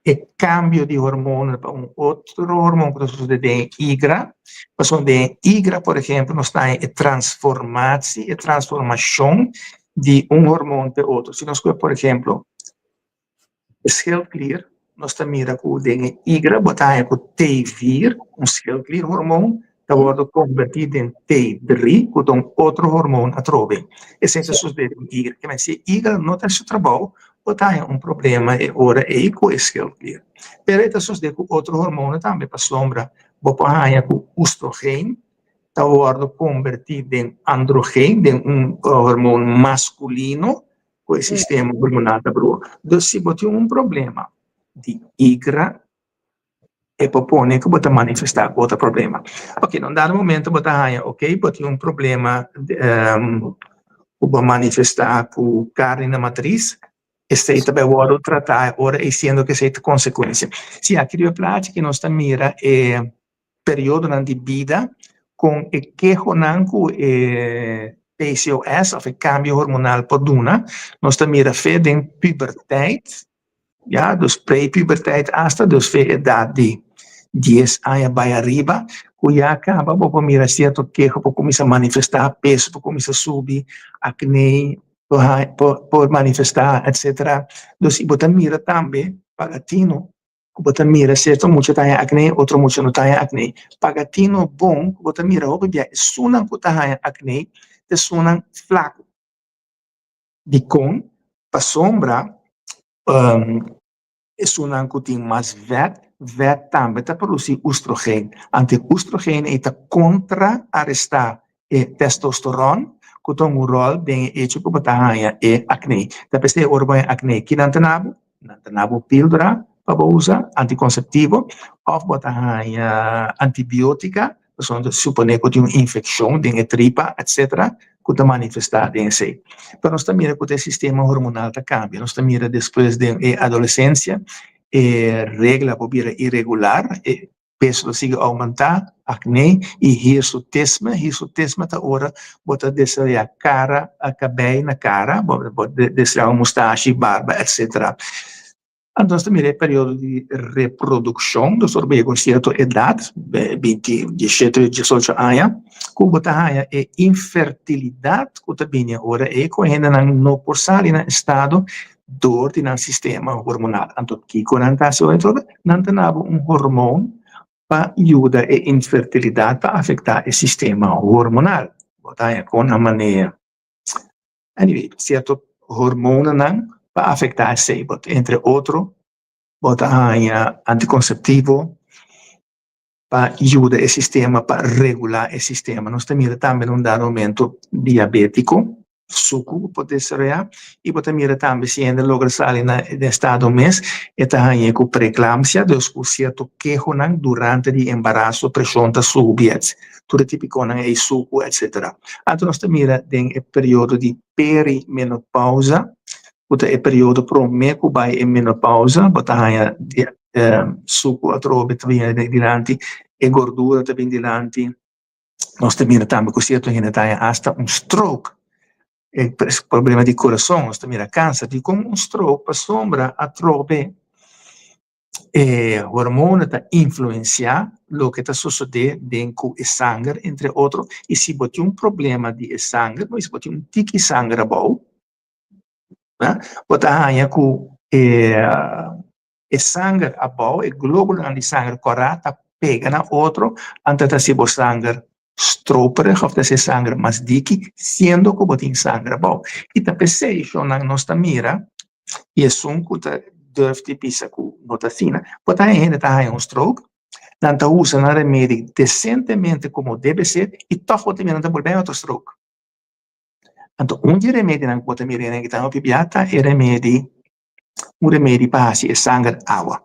é cambio de hormônio para outro hormônio que sucede em IGRA, onde IGRA, por exemplo, não está em transformação de hormônio para outro. Se nós, por exemplo, Scale Clear, nós mira com o IGRA, botar com T4, Scale Clear hormônio, está sendo convertido em T3, com outro hormônio a trove. Essência sucede em IGRA. Mas se IGRA não está seu trabalho, botar problema e ora é com o Scale Clear. Pero está sucede com outro hormônio também, para sombra, botar com estrogênio, está sendo convertido em androgênio, em hormônio masculino, com o sistema hormonal da brua. Então, se você tem problema de IGRA, é propone que você manifestar outro problema. Ok, num dado momento, você ok, você tem problema para manifestar com carne na matriz, este também pode tratar, ora, sendo que seja consequência. Se a crioplástica que nós mira é período de vida com o que PCOS, ou cambio hormonal por duna, nós mira fé em puberteit, ja, dus pré-puberteit hasta dus fé idade de 10 anos para arriba, que já acaba, por mira certo que começa a manifestar peso, começa a subir, acne, por manifestar, etc. Então, você mira também, pagatino, você mira certo, muito tem acne, outro muito não tem acne. Pagatino bom, você mira, sunan que tem acne, te sunan flaco. De com, para sombra, sunan que tem mais vet também está produzindo estrogênio. Anti-estrogênio está contra-arrestar testosterona, que tem rol bem hecho que você tem acne. Depois de orban acne, que não tem píldora, para usar anticonceptivo, ou você tem antibiótica, que supõe que tem infecção, tem tripa, etc., que está manifestada em si. Mas nós também mira que o sistema hormonal está cambiando. Nós também mira depois da adolescência, regla bobira irregular, peso sigue aumentar, acne e hirsutismo tá ora bota descer a cara, a cabelo na cara, bota descer a mustache, barba, etc. Então, também é período de reprodução, do sorvete com certa idade, 17, 18 anos, que bota é infertilidade, que também ora é que ainda não por sair no estado dor no sistema hormonal. Então, que quando não está sobre não tem hormônio para ajudar a infertilidade para afetar o sistema hormonal. Botar com a maneira. Anyway, certo hormônio não para afetar a cérebro, entre outros, botar anticonceptivo para ajudar o sistema, para regular o sistema. Nós temos também dado aumento diabético, suco pode ser e você mira também se ainda logra sair no estado mês e também com preeclâmpsia, dos com certo queijo durante o embaraço, pressão da subiets, tudo típico é suco, etc. Então nós mira em período de perimenopausa, o período promeco vai em menopausa, botar suco a trobe também dilanti, e gordura também dilanti. Nós também também com certo gente tem hasta stroke, problema de coração, nós também câncer, de como stroke para sombra a trobe, hormone está influenciar o que está sucedendo dentro do sangue, entre outros, e se você tem problema de sangue, se você tem tique sangue bom, você tem que sangue bom, o glóbulo de sangue correto, pega na outro, antes de se o sangue stroperig, of esse sangue mais dique, sendo que você tem sangue bom. E a pessoa na nossa mira, e é que durf te pisa com notacina, pode ainda ter stroke, dan usa na remédio decentemente como deve ser, e toch pode também volver outro stroke. Então, remédio que pode me que está pibiata é remédio para se sangue água.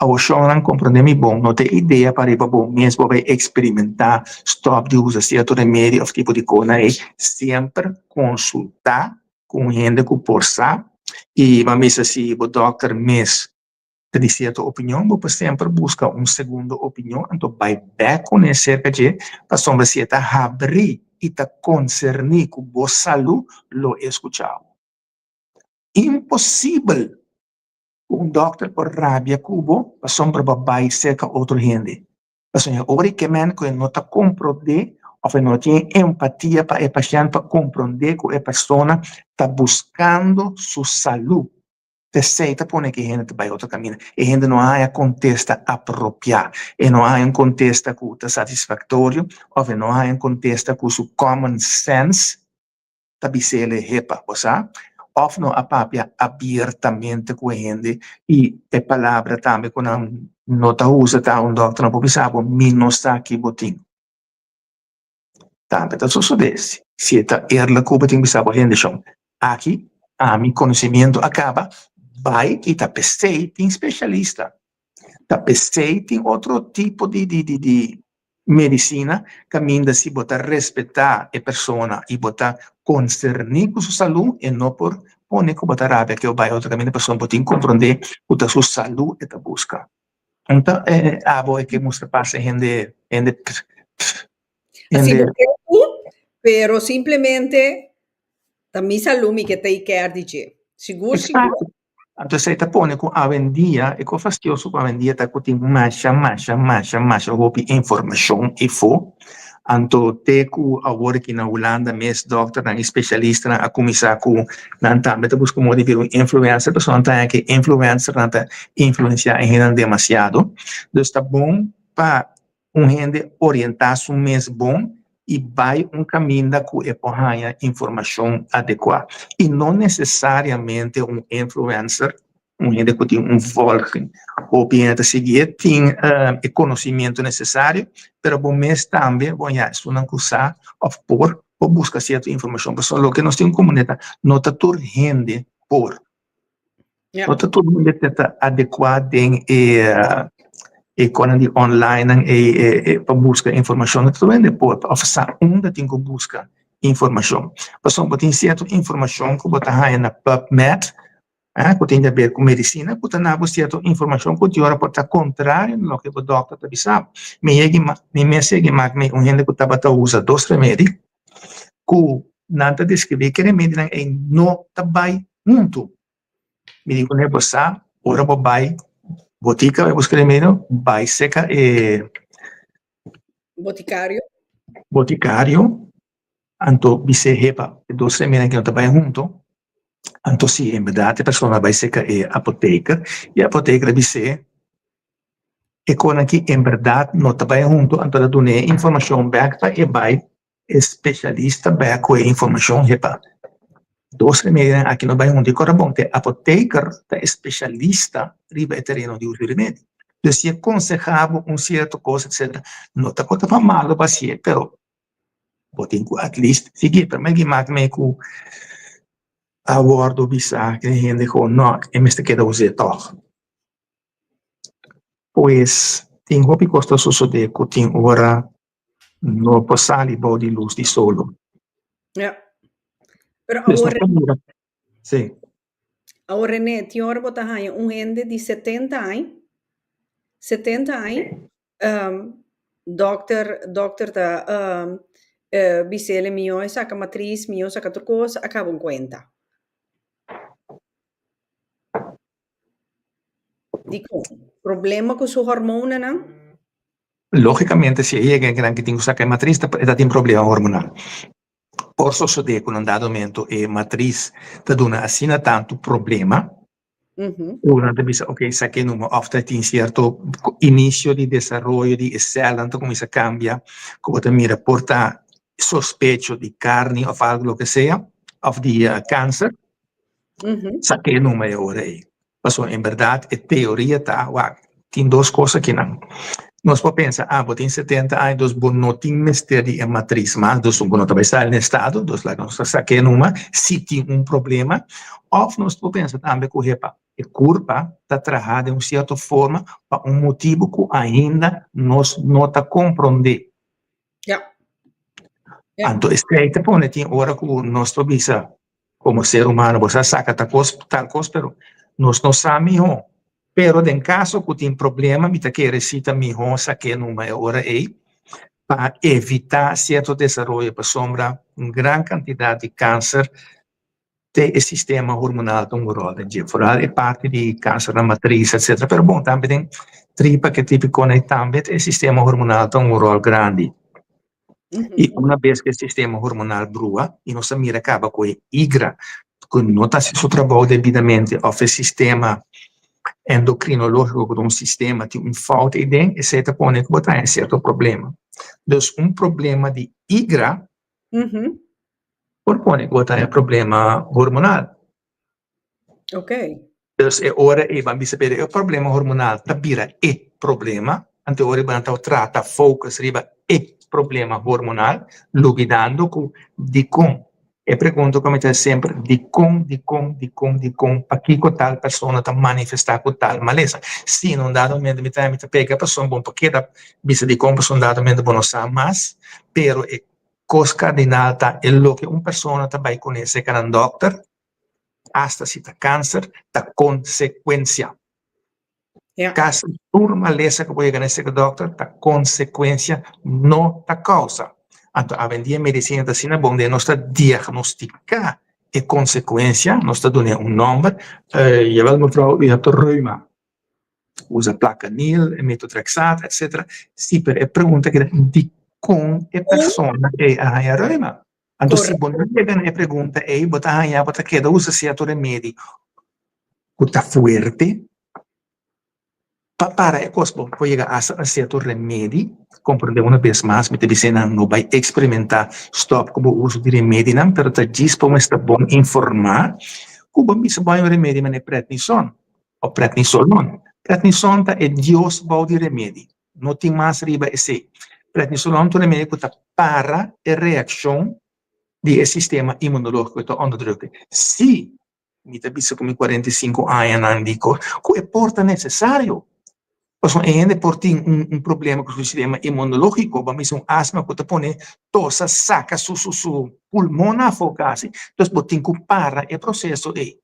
A não compreende bom, não tem ideia para ir bom, mesmo vai experimentar, stop de usar certo remédio, ou tipo de coisa, é sempre consultar com gente que possa. E vamos se o doutor mes te diz certa opinião, você sempre busca segunda opinião, então vai back com esse PG, para sombra se está abrir e está concernir com a saúde, lo escuchar. Impossível doutor por rabia cubo, para sombra vai cerca outra gente. Porque agora que man que não está compreendendo, ou não tem empatia para o paciente para compreender que a pessoa está buscando sua saúde. Te aceita pone que a gente vai outro caminho. E a gente não há a contesta apropriada. E não há um contesta que está satisfatório, ou não há um contesta com seu common sense, também se ele repa, sabe? Ou não a papia abertamente com a gente, e a palavra também, quando não está usa, tá doutor, não pode saber, não está aqui, botinho. Também está sucedendo. Se está erla com o botinho, sabe, a gente chama. Aqui, a meu conhecimento acaba, vai e está pensando em especialista. Está pensando em outro tipo de medicina, caminho se botar respeitar a pessoa e botar concernir com sua saúde e não por pôr com botar rabia que vai outro caminho, a pessoa pode compreender o sua saúde e busca. Então, é que mostra passa Así pero simplesmente também salumi que te quer dizer. Seguro, seguro. Então, se você põe com a vendia, é que fastidioso com a vendia, está com mais informação e for. Então, teco agora que na Holanda, mes doctor, na especialista, a começar com, não também, busca como de vir influencer, pessoa tem que influencer, não tá influenciar em gente demasiado. Então, está bom para gente orientar-se mês bom, e vai caminho da que é informação adequada. E não necessariamente influencer, gente que tem following, ou bem seguir, tem o conhecimento necessário, mas o mês também, isso não usar, ou buscar certa informação. Pessoal, o que nós temos em comunidade, não está tudo gente por. Não está tudo mundo adequado em quando online para buscar informação, também depois para fazer onde tem que buscar informação. Pessoal, tem certa informação que você tem na PubMed, que tem a ver com medicina, que tem certa informação que tem hora pode estar contrário ao que o doutor está dizendo. Me segue mais gente que estava usa 2 remédios, que não está descrevendo que remédio não está bem junto. Me digo, né, você, ora vai botica, vai buscar remédio, vai seca boticário, então você repa 2 remédios que não trabalham junto, então se em verdade a pessoa vai seca apoteca, e a apoteca você é quando que em verdade não trabalham junto, então ela dá informação back e vai especialista back com a informação repa 2 remédios aqui não vai junto, e agora bom, a apoteca é especialista riba é terreno de uso de remédio. Então, se é aconselhável certa coisa, etc., não está coisa para mal, mas tem que, at least, seguir, para mim, que a bordo bisa, que a gente dijo, não, este queda usar toch. Pois, tem hobby costa suceder que tem hora, não passar ali de luz de solo. Pero agora, sim. Ahora, René, ti ora bota hanya gente de 70 anos, 70 anos, dokter ta bisele mio e saca matriz mio saca turcos acabam conta. Dico, problema com sua hormona, não? Logicamente, se alguém que tem que sacar matriz, tem um problema hormonal. Por suceder que num dado momento a matriz está dando assim tanto problema, una deve ok, saquei numa ofta tem certo início de desenvolvimento de célula, então começa a cambiar, como te mira, porta sospecho de carne ou algo que seja, ou de câncer, saquei numa hora aí. Mas, em verdade, a teoria tá, tem duas coisas que não. Nós podemos pensar, tem 70 anos, não tem mistério de matriz, mas nós não vai estar no estado, nós saquei numa, se tem problema, ou nós podemos pensar também que a culpa está trabalhada de certa forma para motivo que ainda nós não está compreendendo. Então, estreita, tem hora que nós podemos, como ser humano, você saca tal coisa, mas nós não sabemos. Pero em caso que tem problema, me que recita melhor saque numa hora aí, para evitar certo desenvolvimento, para sombra uma grande quantidade de câncer do sistema hormonal tumoral, é parte de câncer na matriz, etc. Pero bom, também tem tripa que tipo conectado o sistema hormonal tumoral grande. E uma vez que o sistema hormonal brua, e nossa mira acaba com a igra, que não está se seu trabalho devidamente, ou o sistema endocrinológico de um sistema tem falta de e você pode botar em certo problema. Então, problema de igra, pode botar em problema hormonal. Ok. Então, agora, vamos saber, o problema hormonal vira problema, então, agora, vamos tratar, focus, riba, problema hormonal, duvidando de como. E pergunto como é sempre, de como, para que tal pessoa está manifestando com tal maleza. Se não dá momento, me pega a pessoa, bom, porque da vista de como pessoa dá momento, não sabe mais, pero é coisa cardinal, tá, é o que uma pessoa está vai conhecer com um doctor, hasta se está câncer, está consequência. Caso turma maleza que vai conhecer com o doctor, está consequência, não está causa. Então, a vendia medicina da Sina bom de nós diagnosticar a consequência, nós dando nome, jawel mevrouw, u hebt reuma. Usa placanil, metotrexato, etc. Sim, pero pergunta que de com a pessoa que a reuma. Então, se bom chega a pergunta, bota a bota que usa certo remédio, que está forte, para a coisa, bom, pode chegar a certo remédio, compreender uma vez mais, me disse não vai experimentar stop como o uso de remédio, não, pero tá diz para está bom informar, como me se vai um remédio, mas é prednisone, ou prednisone não. Prednisone é Deus bom de remédio, não tem mais riba esse. Prednisone é um remédio que está para a reação do sistema imunológico que está underdrukt. Se me disse como 45 anos, não digo, que é porta necessário. Mas ainda por ter problema com o sistema imunológico, vamos um asma que te põe tosa, saca su pulmão a focar, então botin que para o processo aí.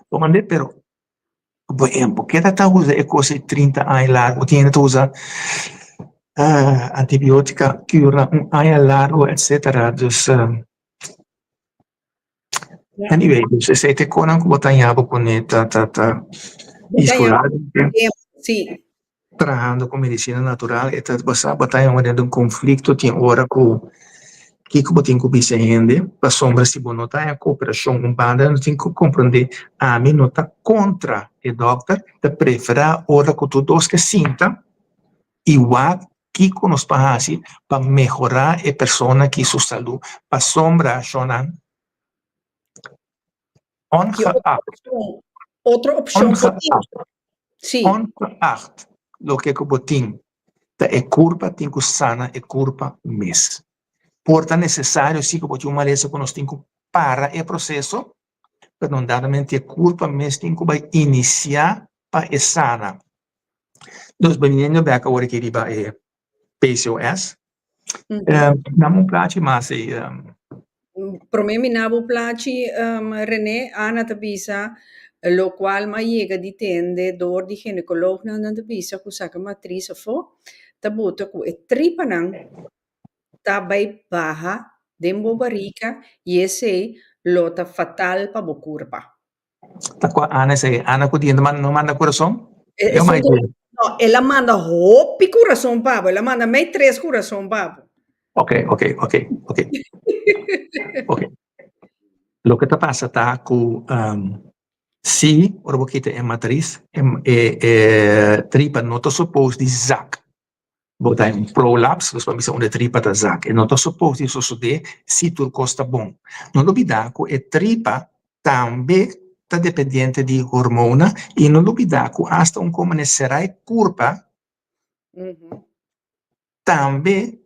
Vamos ver, pero por exemplo, que está usa é coisa 30 anos largo, tem que usar antibiótica cura ano largo, etc. Anyway, se te conan que botar em água com escolar, sim. Trabajando com medicina natural, esta batalha de um conflito, tem hora que tem que ser gente, para sombra se não está em cooperação com banda, não tem que compreender, a mim não está contra o doctor, de preferir hora que todos que sinta, igual que nos faz para melhorar a pessoa que sua saúde, para sombra, Shonan, outra opção, sim. ongeacht, lo que botin, é culpa tem que sana, é culpa mes. Porta necessário, sim, que botin uma maleza que nós temos que para o processo, mas não dadamente é culpa mes tem que vai iniciar para a sana. Dos meninos bem agora que riba é PCOS, não plate mais Para mim não plate René Ana Tabisa lo qual ma llega dipende door di ginecoloog nan de bisa ku saka matriz fo, ta buta ku e tripa nan tabay baja, dembo barrica, y ese lo ta fatal pa bo curva. Tá com a Ana, essa aí. Ana com o dinheiro não manda coração? E Eu mais sono, no, ela manda hoppi coração babo, ela manda mai 3 coração babo. Ok. Lo que tá passa tá com se o boquita é matriz, tripa não tá supposed de zac. Botar em prolapse, nós vamos onde tripa tá zac. E não tá supposed de suceder se tudo costa bom. Não duvidar que tripa também tá dependente de hormona e não duvidar que hasta como será curva também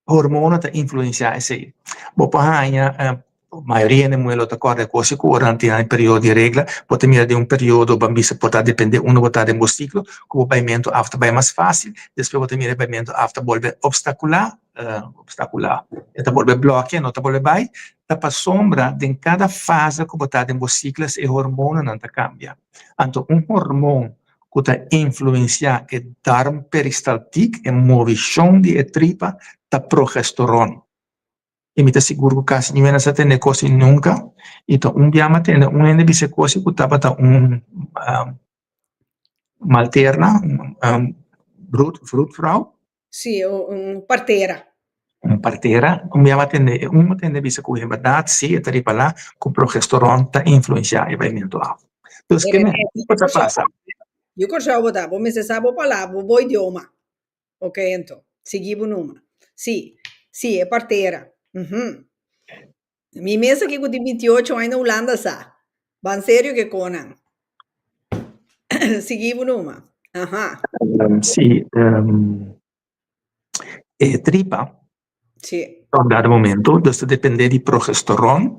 hormona tá influenciar esse aí. Bom, a maioria de mulheres tá corre coisa durante o período de regla, pode mirar de período bambisa pode depender botar de ciclo, que o pavimento after vai mais fácil, depois pode mirar o pavimento after volve obstacular, tá volve bloquear, não tá volve vai, tá para sombra de cada fase que botar de ciclos e hormona não tá cambia. Então hormônio que tá influenciar o darm peristaltique, a movição de tripa, tá progesterona. E me tá seguro que caso ninguém não tem coisa nunca, então biama tem ende bise coisa que tava tá malterna, fruitfrau. Sì, partera. Partera, biama tem bise coisa, verdade, sim, tá ali para lá, com progesterona tá influenciar o pavimento alto. Então, que né, coisa passa. Eu conoscevo da, come se sabe palavra, o idioma. Ok, então, seguivo numa. Sì, è partera. Mi mesa che con 28 anni in Olanda sa. Van serio che conan. Seguivo numa. Sì, tripa. Sì. A dado momento, dus depende di progesteron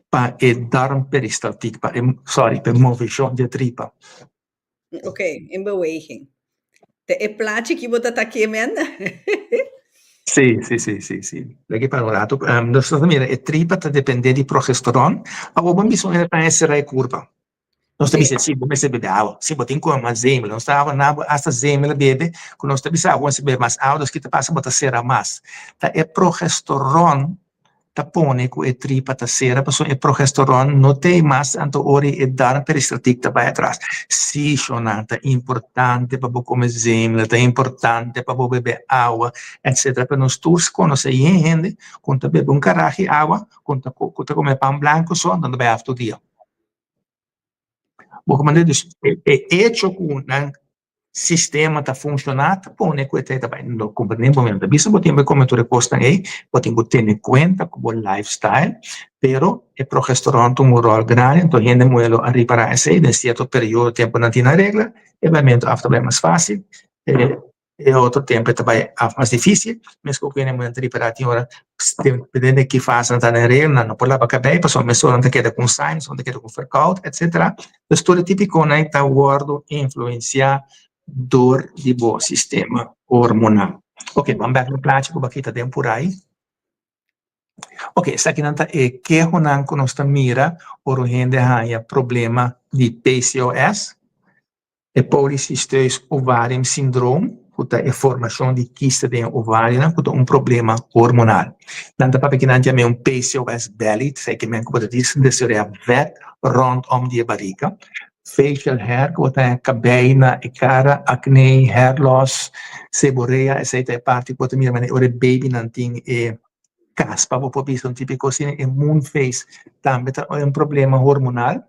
para el darm peristaltiek, para movimento de tripa. Ok, in beweging. E plaatje che wordt dat Sì. Perché parlato, e tripa dipende di progesteron, ma non bisogna essere curva. Non sta dicendo, sì, come se bebevo, sì, botin come uma zemela, non stava nada, hasta zemela bebe, quando sta dicendo, se bebe mais alto, que te passa, bota cera mais. Tá, é progesteron, tá pone com e tripa, tá cera, mas é progesteron, não tem mais, anto ori e dar peristaltic, tá vai atrás. Sì, Shonata, importante para comer zemela, tá importante para beber água, etc. Para nós todos, quando você entende, quando bebe carraje água, quando come pão branco, só, não vai after dia. Porque dus hecho com um sistema tá funcionando, pone que até também não compreende momento. Bisa botem como tu recosta aí, botem ter em conta como lifestyle, pero o progesterona tem rol grande, então gente muelo a reparar esse em certo período tempo não tem regra, e momento after é mais fácil. E outro tempo também é mais difícil, mas que o que não reparar tem hora dependendo de que fase não está na regra, não pode lá para caber, pessoal, mas só não te queda com signs, não te queda com freakout, etc. Então tudo típico né está guardo influenciar dor de bom sistema hormonal. Ok, vamos back no plástico, aqui está tempo por aí. Ok, essa aqui não está que não conosco mira, ou gente tem problema de PCOS, policístico ovarian syndrome, que é a formação de quista de ovário, que é problema hormonal. Não dá para que não chame PCOS belly, sei que me pode dizer, que seria vet rondom die barriga. Facial hair, que é cabelo na cara, acne, hair loss, seborreia, essa é a parte que me chama de baby não tem caspa, vou ver um típico assim, moon face, também é problema hormonal.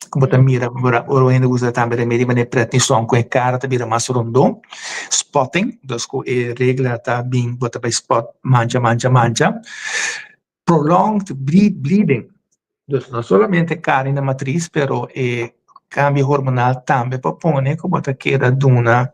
Como mira, o ainda usa também remédio para pretensão com a cara tá vira mais rondon, spotting, dus com a regra tá bem bota para spot mancha, prolonged bleeding, dus não somente cara na matriz, pero cambio hormonal também propõe como bota queda duna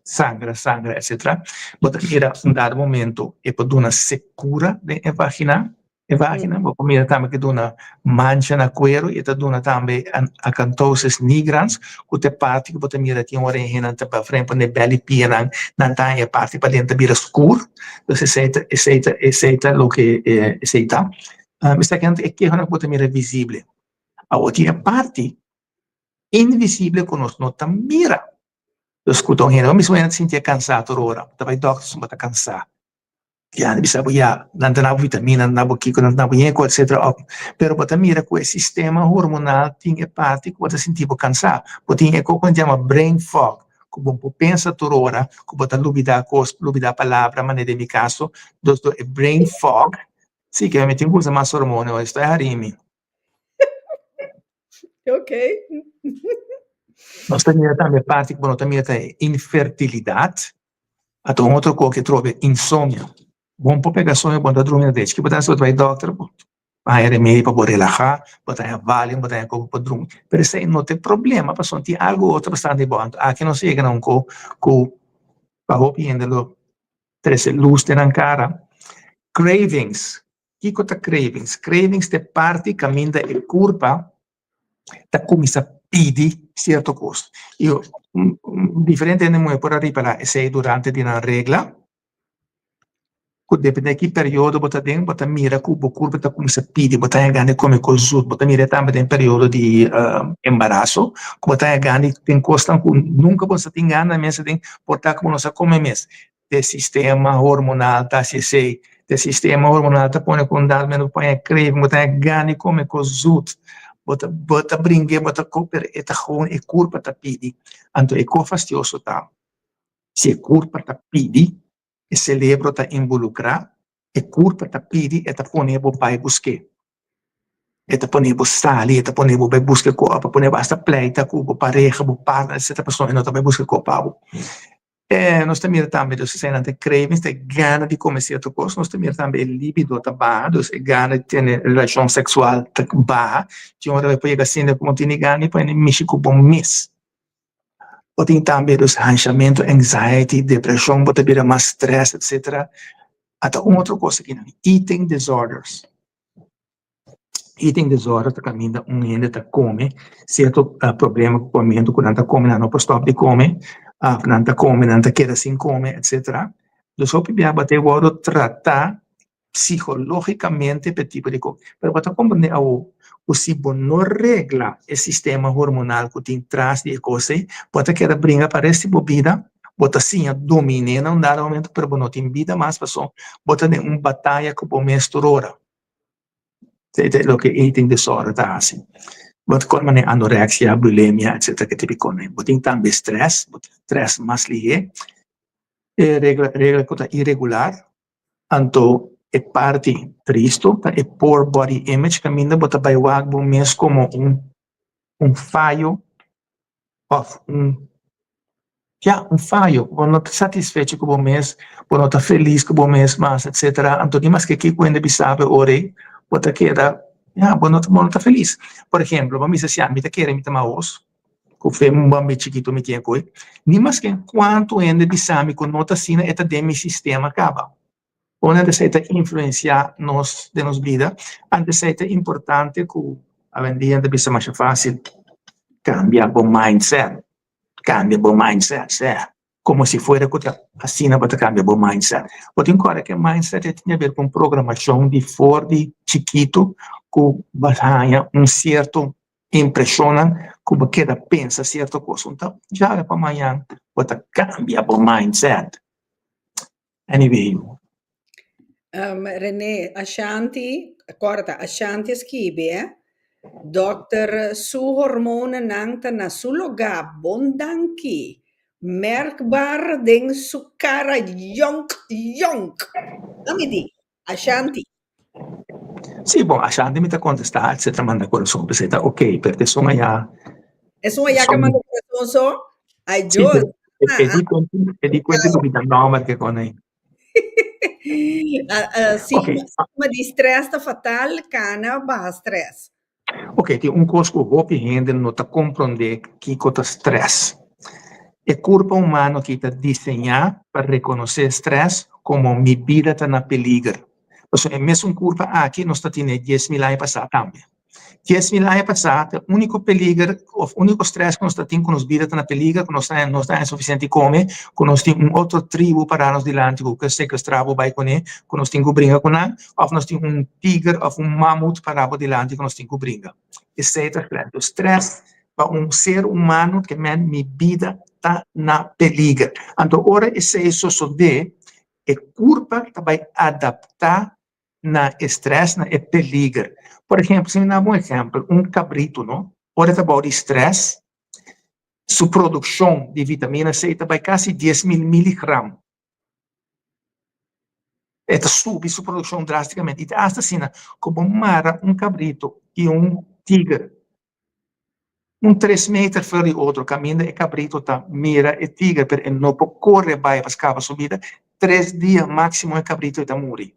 sangra, etc. Bota mira dado momento e por duna secura de vagina. Vou comer também que dona mancha na cuero e dona também acantosis nigrans, que te parte que você mira tinha orelha para frente para belly piena, não tem a parte para dentro vira escuro, então aceita o que aceita. Mas aqui é que não pode mira visível. A outra parte invisível que nós não mira. Eu escuto um gente, mesmo eu sentia cansado agora, estava em doctor, só para cansar. Já, não sabe, já, não tem vitamina, não tem kiko, não tem eco, etc. Pero bota mira que o sistema hormonal tem parte que bota sentir cansar. Bota tem eco que chama brain fog, que bom pensa toda hora, que bota lubida cos, lubida palavra, mas nesse meu caso, do brain fog, sim, que eu me tenho que usar mais hormônio, estou harimi. Ok. Nós temos também parte que nós temos infertilidade, até outra coisa que trova insônia. Bom para pegar sonho, bom para dormir desde que botar seu vai doctor, vai remédio para poder relaxar, botar vale, botar coisa para dormir. Mas isso não tem problema, para só tem algo outro bastante bom. Aqui não chega não com para opinar três luz na cara. Cravings. Que coisa cravings? Cravings é parte caminho da culpa da começa a pedir certo coisa. E diferente de moi por arriba se durante a regra, depende de que período você tem, você mira que o corpo está começando a pedir, você tem ganho de comer coisas, você mira também tem período de embaraço, que você ganho tem coisa que nunca você tem ganho, mas você tem portar como você come mesmo. O sistema hormonal está se o sistema hormonal está põe com dado, mas não põe creme, você ganho de comer coisas, você brinca, você comer, é gewoon é corpo está pedir, então é fastidioso tá. Se o corpo está pedir, o cérebro está involucrado, e o corpo está pedindo, está ponendo para buscar. Está ponendo sali, está ponendo para buscar copa, ponendo basta pleita, com o pareja, com o par, essa pessoa não está para buscar copa. Nós também também, se você não tem cravings, tem gana de comer certa coisa, nós também também libido está baixo, é gana de ter relação sexual está baixa, de onde vai pegar assim, como tem gana, e põe mexer com o bom mês. Ou tem também os ranchamento, anxiety, depressão, pode vir mais stress, etc. Até uma outra coisa aqui, eating disorders. Eating disorder, caminha gente que come, certo problema com comendo, quando está comendo, não pode stop de comer, quando está comendo, não queda sem comer, etc. Então, só para bater o tratar psicologicamente para tipo de coisa. Mas para compreender o se não regla o sistema hormonal que tem atrás de coisa, pode querer brincar para essa bebida, bota sim, domina não dá momento, mas não tem vida mais, pessoal, bota de uma batalha com o menstruora. É o que eating disorder tá assim. Bota como é anorexia, bulimia, etc. que tipo de coisa. Bota também stress mais ligeiro, regra irregular, então é parte triste, é poor body image, caminha, bota vai o algo mesmo como falho, falho, quando não está satisfeito com o mês, quando não está feliz com o mês, mas, etc. Então, mas que quando ele sabe, ore, bota queda, quando não está feliz. Por exemplo, vamos dizer assim, me está querendo, me está maus, que foi bambi chiquito, me tinha coisa, nem mais que quanto ele sabe que não está assim, é de meu sistema acaba. Quando aceita influenciar nos de nos vida, aceita importante que a vendia de bisa mais fácil cambia o mindset, como se fosse assim na bota cambia o mindset. Porque agora que mindset tem a ver com programação de fora de chiquito que baseia certo impressão como queda pensa certa coisa. Então já para amanhã bota cambia o mindset. Anyway. René, Ashanti, corta, Ashanti scrive, Dr. Su hormonen nangta na suloga bondanki, merkbaar ding sukara yonk. Amidi, Ashanti. Sì, boh, Ashanti mi ta contestar, se tramanda corazón, pues está ok, pero te son allá. Es un ya que mando corazón, ay Sì, yo. e di quanti tu mi dà nome che con lei. Sim, ma di stress ta fatal, cana ba stress. Ok, ti un cosco hopi handle no ta comprende que cota stress. É corpo humano que está desenhado para reconhecer stress como mi vida está na peligro. Então, é mesmo corpo aqui, nós está tendo 10.000 anos passado também. 10.000 anos passado, o único peligro, o único stress que nós está tendo com nos vida está na peligro, que nós está insuficiente comer, que nós temos outra tribo para nós delante, que sequestrava vai com ele, que nós temos que brincar com ele, ou nós temos tigre ou mamute para delante, que nós temos que brincar. Etc. O stress para ser humano que minha vida está na peligro. Então, ora esse isso de é culpa que vai adaptar na estresse, na peligro. Por exemplo, se me dá um exemplo, cabrito, não? Ora está de estresse, sua produção de vitamina C vai quase 10.000 miligramas. Esta sube sua produção drasticamente. E hasta assim, como mara cabrito e tigre. 3 metros fora o outro caminho, e cabrito tá mira e tigre, pero não pode correr para escapar subida. 3 dias máximo o cabrito está morrer.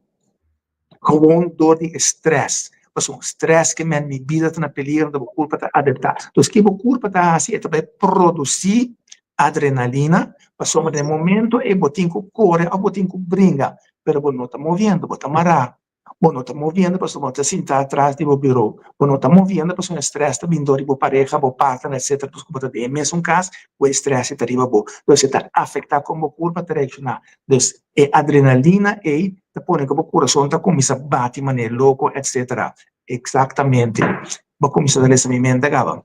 Gewoon door die stress. Mas stress que minha vida está na peligro, da culpa está adaptar. Então, que a culpa está assim, vai produzir adrenalina, passou no momento e botinho corre, ou botinho brinca, pero não está movendo, está marado. Não está movendo, passou está sentar atrás do bureau. Não está movendo, passou stress está vindo de pareja, bo partner, etc. Então, é mesmo caso, o stress está arriba bo. Então, está afetado como culpa está reaccionar. Então, é adrenalina e te põe que o coração está começa a bater de maneira louca, etc. Exatamente. Vou começar a ler essa minha mente agora.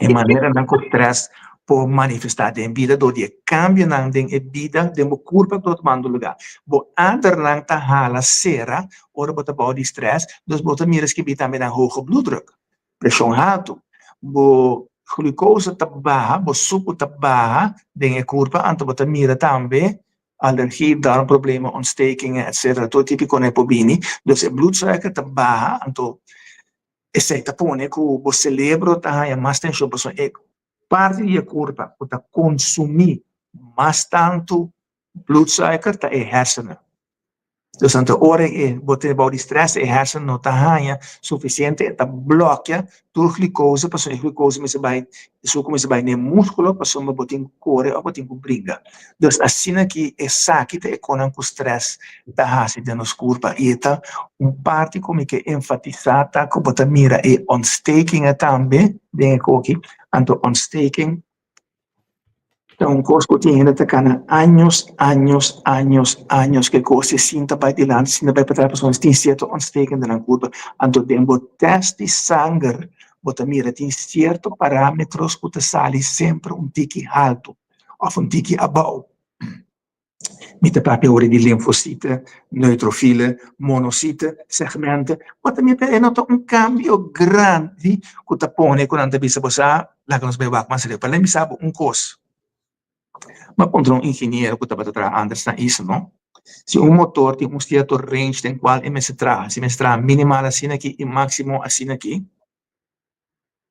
De maneira que o stress pode manifestar em vida, do dia cambia na vida, de uma curva que tomando lugar. Vou andar na hala cera, ora bota body stress, dus bota miras que também na hoge bloeddruk, pressão alto, vou glucose tá baixa, vou suco tá baixa, de curva, então bota mira também alergie, darmproblemen, ontstekingen, etc. Todo tipo de nepobini. Dus o bloedsuiker te baixa, então, esse tá põe que o cérebro tá em mais tensão, é parte da curva, para consumir mais tanto bloedsuiker, tá é hersenen. Dus aan de ore bote body stress e hersen não tá suficiente para bloquear toda glicose, para a glicose me se vai no músculo, para uma botin corre ou botin briga. Dus assim aqui é saque te com o stress da hasi de nos curva e tá parte como que enfatizada que bota mira e ontsteking também, denk aqui, anto ontsteking. Então, coisa que ainda está anos que coisa sinta vai de lado, sinta vai para trás, pessoas têm certo ontstekende na curva, então tempo teste de sangue, bota mira, tem certo parâmetros que te sale sempre tique alto, ou tique abaixo. Mita proprio ore di linfocite, neutrofile, monocite, segmenten, mas também é nota cambio grande que te põe quando a bisa bosa, lá que nos bem mas ele para lembrar sabe coisa. Mas contra engenheiro que está trabalhando isso, não? Se motor tem certo range tem qual é se me traz minimal assim aqui e máximo assim aqui,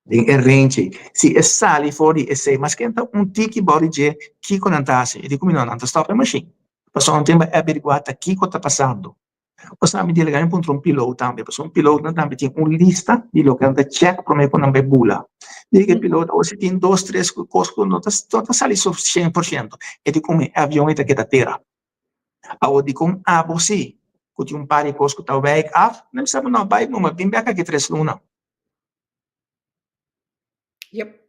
tem range. Se é sali fora e sei, mas quem tá tique body de que quando andasse, e digo não, anda stop a machine. Passou tempo é averiguar aqui que está passando. Você me delegar em ponto piloto também, porque piloto também tem lista de lo que anda check para mim quando bula. Diga piloto, você tem 2, 3 coisas que não está sali 100%. E de como avião está que da terra. Ou de como você, que tem par de coisas que está back up, não sabe não back, mas bem back aqui 3 luna. Yep.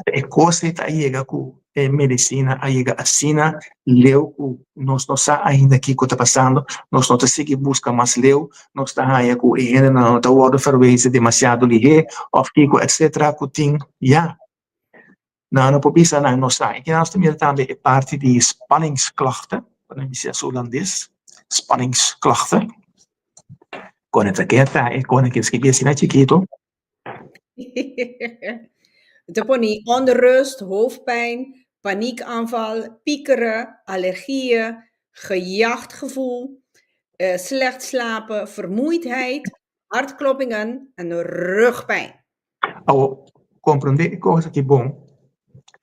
É coisa que aí com medicina, aí assina, leu, nós não está ainda aqui que está passando, nós não está seguindo busca mais leu, nós está aí com ainda não está o outro fervência demasiado ligeiro, ou fico etc. que tem, não pode pensar não está. E nós também é parte de spanningsklachten, quando me diz holandês, spanningsklachten, quando é que é, quando que escrever assim na chiquito. Te poni onrust, hoofdpijn, paniekaanval, piekeren, allergieën, gejaagdgevoel, slecht slapen, vermoeidheid, hartkloppingen en rugpijn. Ao compreender coisa que bom,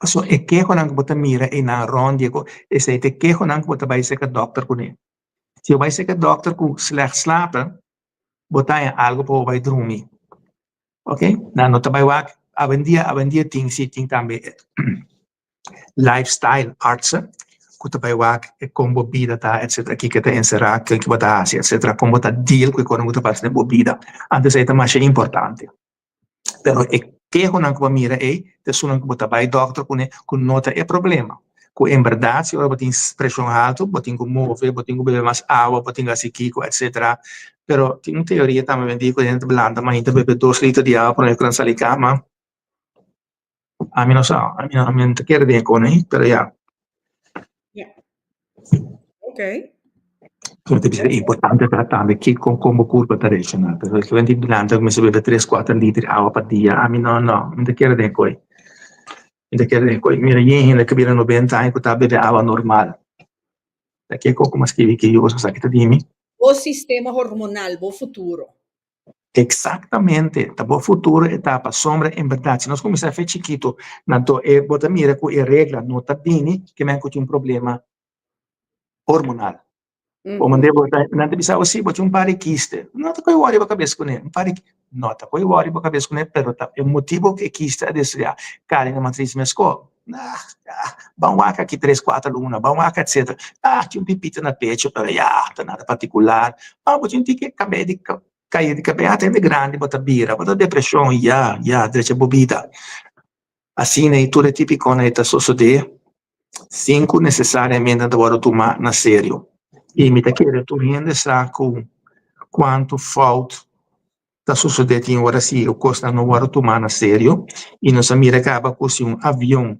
so é que quando você mira e na ronde, é sei que quando você vai ser dokter com ele. Se vai ser dokter com slecht slapen, botar algo para vai dormir. Ok? Não te vai wak, avendia ting também lifestyle artsen, que te vai wak, como bebida tá, etc. Aqui que te encerrar, que botar assim, etc. Como botar deal que quando você faz de bebida, antes é mais importante. Pero é que quando você mira aí, te sunan que botar vai doctor com nota é problema. Que em verdade, se você tem pressão alta, você tem que mover, você tem que beber mais água, você tem que assistir, etc. Pero tem uma teoria também que dentro de blanda, mas ainda beber 2 litros de água para não sair cama. a mí no sé, a mí no te quiero de con ahí, pero ya. Yeah. Ok. È importante trattare che come curva da regionale, perché se vendi bilancio come se beve 3-4 litri acqua per dia, a me no, non ti chiede di coi. Non ti chiede di coi. Mira, io che abbiano 90 anni, che beve acqua normale. Perché come scrivi che io cosa sa che ti dimmi? O sistema hormonal, o futuro. Exatamente, tá bom futuro, etapa, sombra, em verdade. Se nós começar a fazer chiquito, então, bota mira com a regra, não tá bem, que me encontre um problema hormonal. Como devo, não te pensava assim, bote um pare-quiste. Não tá com o óleo para cabeça com ele, um pare não tá com o óleo para cabeça com ele, pero tá, é o motivo que quiste é desse, cara, na matriz minha escola. Vamos lá aqui 3-4 alunos, vamos lá, etc. Tinha um pipita na pecho, pero tá nada particular. Bote um tique, acabei de cair de cabeça, é grande, bota bira, bota depressão, deixa bobida. Assim, né, tudo é típico, né, tá suceder. 5 necessariamente agora tomar na sério. E me tá querendo tu rende saco quanto falta tá sucedendo em hora se eu costa não hora tomar na sério e nós mira acaba com um avião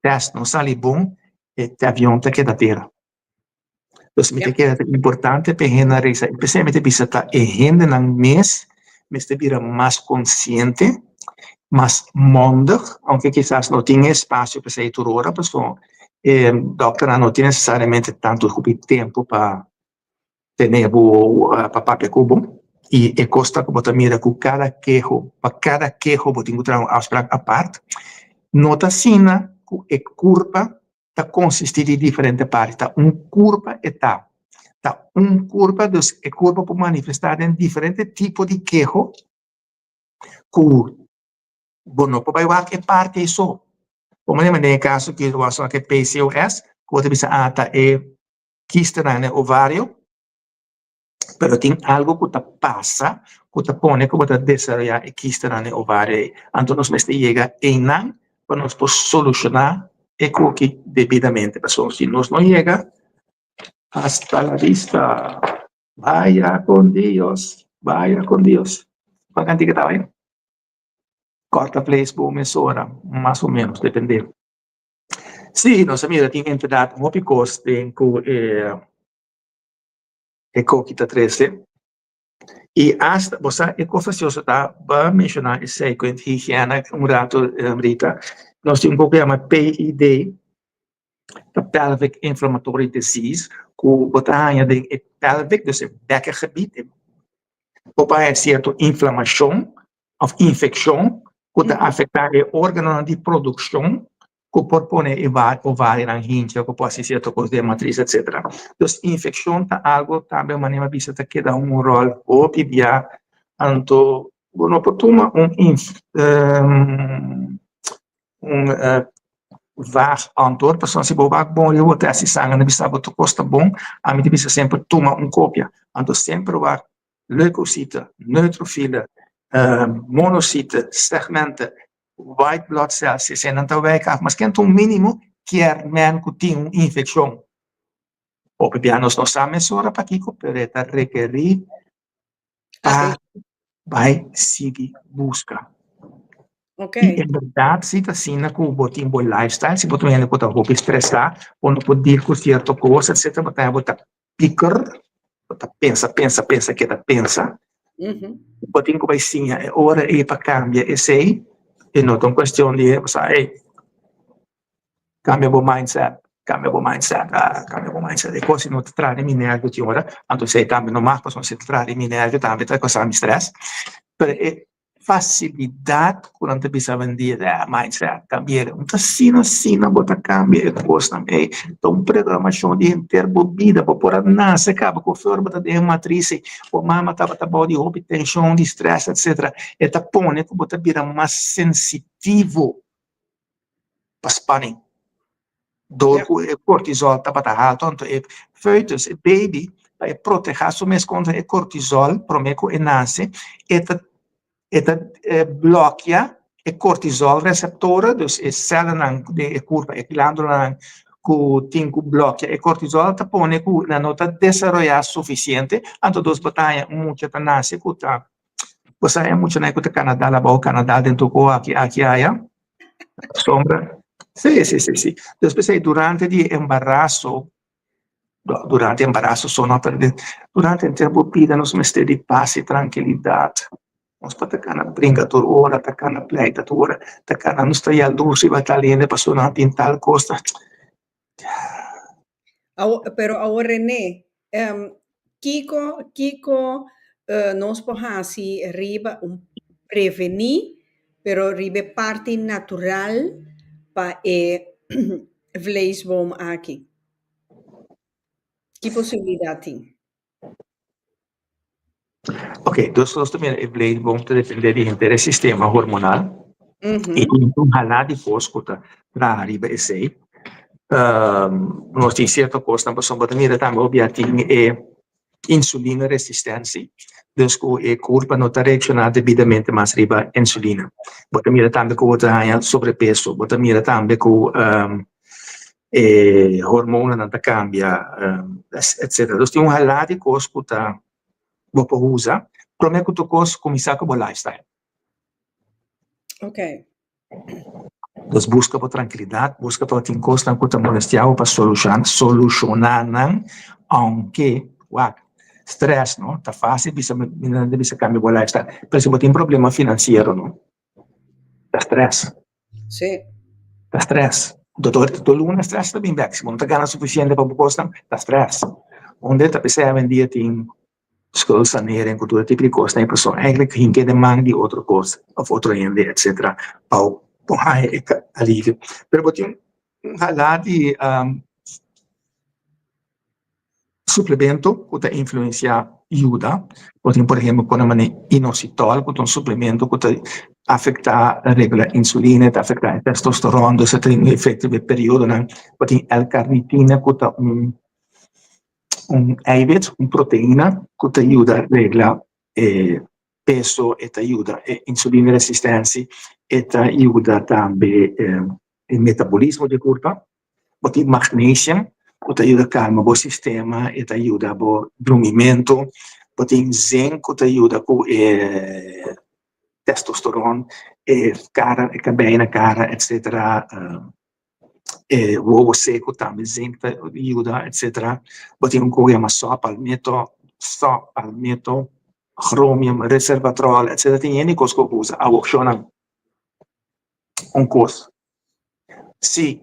teste não sai bom e o avião tá queda terra. Então me tá querendo importante para renda resa, especialmente bisa tá e renda nang mês te vira mais consciente, mais mondig, aunque quizás não tenha espaço para sair por hora, pessoal. Doctor não tem necessariamente tanto tempo para ter papá que cubo e costa como também com cada queijo, para cada queijo vou encontrar um aspecto à parte. Nota sina que curva está consistir de diferentes partes, tá curva etapa, tá curva dos curva para manifestar em diferentes tipos de queijo que bueno para vai que parte isso. Como no caso que eu acho que PCOS, que você ata quiste no ovário, pero tem algo que te passa, que te pone que você desarrollar quiste no ovário. Então, nós chega em nan para nós solucionar e que devidamente. Pessoal, se nós não chega, hasta la vista. Vaya con Dios, vaya con Dios. Quanto que estava aí? Corta place por mesura, mais ou menos, depende. Sì, non so, mira, tinha entrado muito picos em coquita 13 e hasta você confessou tá para mencionar esse sequência higiene rato Rita nós temos um programa PID the pelvic inflammatory disease que botar de pelvic dus het bekkengebied op certa inflamação of infecção que afetar o órgão de produção que propõe ovário na rincha, que pode ser coisa de matriz, etc. Então, infecção é algo também, maneira vista que dá rol ou pibia, então, não pode tomar vaag antwoord, persoon se boa bom, eu vou ter esse sangue, não bisa boto costa bom, a mim bisa sempre tomar cópia, então sempre vai leucocita, neutrofila, monocita, segmenten, white blood cells, se zijn aan het wijken, maar kent een minimum keer men tem infecção. Op het pianos não sabe mesura para que coopera requerir para vai seguir busca. Okay. E em verdade, se está assim, com o botinho bom lifestyle, se botar ainda botar roupa estressar, ou não poder com certa coisa, etc. Botar picker, botar pensa, que tá pensa. Botinho que vai sim, é hora aí para cambiar esse aí. E não é uma questão de, você, cambia o mindset. E così non trarre minervio di ora, anche se também no mar possono se trarre minervio, também tra cosa mi stress. Per facilidade quando bisogna vendere mindset, cambiare un tassino, bota cambia e costa também. Então, programação de interbobida, para pôr na se acaba com forma da matriz, o mama estava bom de roupa, tensão, de stress, etc. E tá pone que bota vira mais sensitivo para spanning. Door cortisol tapataha tanto e foetus e baby para proteger su mes contra e cortisol promeco e nasce eta blocchia e cortisol receptor dus e cellen de curva e glándula que tem que bloquear e cortisol tá pone que na nota desarrollar suficiente anto dos batalha muita tá nasce que tá você é muito na que Canadá lá o Canadá dentro do aqui aí Sombra. Sì, sì, sì, sì. Después durante di embarazo, durante embarazo sono durante il tempo pida-nos mestre de paz e tranquilidade. Nós para tacar na brinca toda hora, tacar na pleita toda hora, tacar na nostra luz e batalhando para sonar em tal costa. Pero ahora René, Kiko nos pohasi riba prevenir, pero ribe parte natural pa vleesboom aqui. Que possibilidade tem? Ok, dus zoals de bleedboom te depender di intero sistema hormonal e Uhum. un halati foscuta tra riba e sei. Nós tem certa coisa, mas são também também objetivos é insulina resistência. Dus ko e corpo não está reaccionando devidamente mais riba insulina. Bota mira também com outra sobrepeso, bota mira também com hormona não cambia, etc. Dus tem halati coisa que tá bopo usa, promete que tu coisa começar com o lifestyle. Ok. Dus busca por tranquilidade, busca por ter coisa que tu molestiava para solucionar, aunque, stress, não? Tá fácil, bisa cambiar o lifestyle. Por exemplo, tem problema financeiro, não? Tá stress. Sim. Tá stress. Doutor, todo mundo stress também, Bex. Não tá ganhando suficiente para o coisa, tá stress. Onde tá pensando em dia tem skuldsanering och todo tipo de coisa, né? Pessoal, eigenlijk hinke de man de outra coisa, of outro ende, etc. Pau, hai alívio. Pero botin halar de suplemento que te influencia ajuda. Botin, por exemplo, quando man inositol, que um suplemento que te afecta a regula insulina, te afecta a testosterona, dus het een effect de periode, né? Botin L-carnitina, que te eiwit, proteína, que te ajuda a reglar peso e te aiuta insulina resistência e te aiuta também il metabolismo di curva, poi magnesium che ti aiuta a calmare il sistema e ti aiuta a dormimento, poi zinc che ti aiuta con testosterone e cara e cabina cara eccetera, uovo secco também zinc ti aiuta eccetera, poi un cogliamo so palmetto chromium, resveratrol, etc. Tem N coisas que eu uso. A opção curso. Se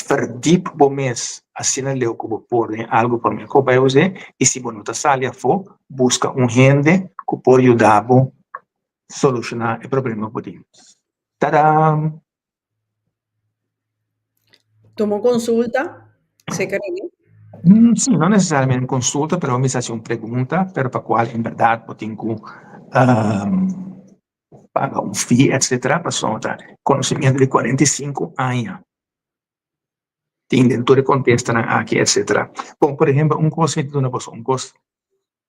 verdiep o mês, assim não leu como pôr algo para mim, que eu usar, e se você não sabe for, busca gente que pode ajudar a solucionar o problema que tem. Tadam! Tomou consulta? Você quer ir? Sim, não necessariamente consulta, mas me faz uma pergunta, para a qual, em verdade, eu tenho que pagar um fee, etc., para só conhecimento de 45 anos. Tem dentro de contexto aqui, etc. Bom, por exemplo, coisa de uma pessoa, coisa,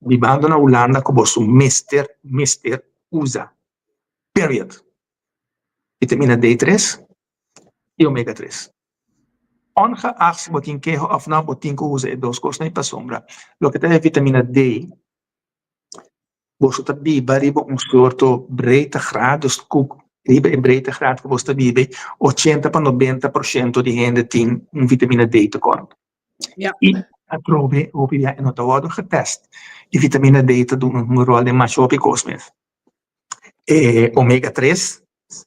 vivendo na Holanda, que você mister usa, period. Vitamina D3 e ômega 3. Ongeacht se você tem of não, você tem que usar duas coisas nem para sombra. O que tem vitamina D, você está bebendo sorto breedtegraad, dus riba in breedtegraad que você vive, 80 para 90% de gente tem vitamina D tekort. Ja. E a prove ovvia non worden getest. Die vitamine D te doen een rol in macroscopisch. Omega 3,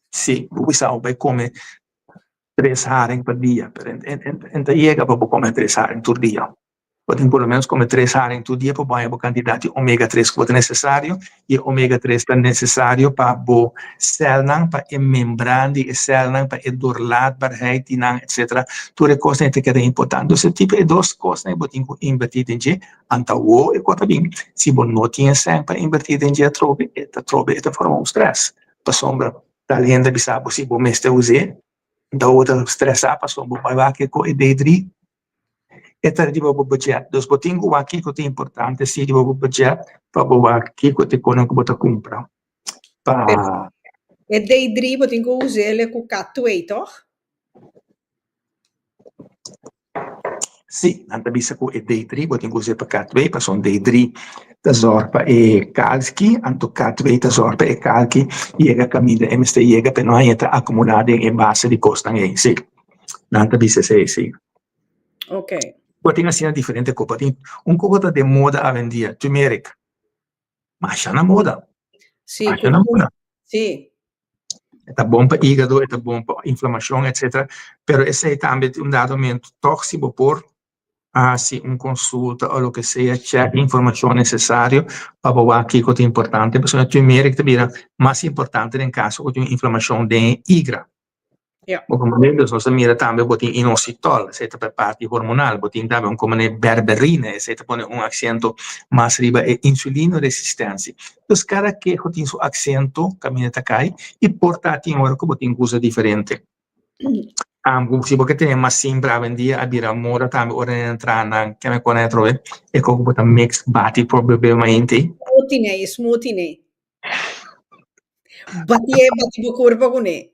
sì, we zou bij komen 3 haring per dia. En te llega para comer 3 haring por dia. Podem pelo menos comer 3 haring por dia para ganhar a quantidade de omega 3 que é necessário. E omega 3 é necessário para o célula, para a membrana de célula, para a doorlaatbaarheid, etc. Tutte cose che sono importanti. Dus het type 2 cose che potete invertire in je, antawo e quota bing. Si bon noti in sempre invertire in je trobe e te forma un stress. Per sombra, talende bisabo si bon meste use, da outra stressa pa sombra, vai va che co e D3 e te di bobo budget. Dus botingo aqui que é importante se di bobo budget, pa bobo aqui que te cono que bota compra. Pa E dei dribo tem que usar ele com catuei, toch? Sim, nanta bisa ko e D3, botin ko pa K2, pa son D3 ta zorpa e kalki, anto K2 ta zorpa e kalki, iega camida MST iega per noi entra accumulada in base di costa e sì. Nanta bisa sì. Ok. Botin assim diferente ko, botin un coco de moda a vendia, turmeric. Mas na moda. Sì, Mas na moda. sì. Está bom para hígado, está bom para inflamação, etc. Pero esse é também um dado momento tóxico por assim consulta ou o que seja, check informação necessária para ver aqui que é importante, porque o turmeric também é mais importante em caso de inflamação de hígado. Ja. Como lembro, nós mira também botin inositol, seja para parte hormonal, botin também como berberina, seja põe accento mais riba é insulino resistência. Então, cada que tem seu accento, caminha cai e porta tem hora que botin coisa diferente. Se você tem mais sempre a vender, a bira mora também ora entrar na que me conecta e como botar mix bate provavelmente. Smoothie. Bati corpo con ne.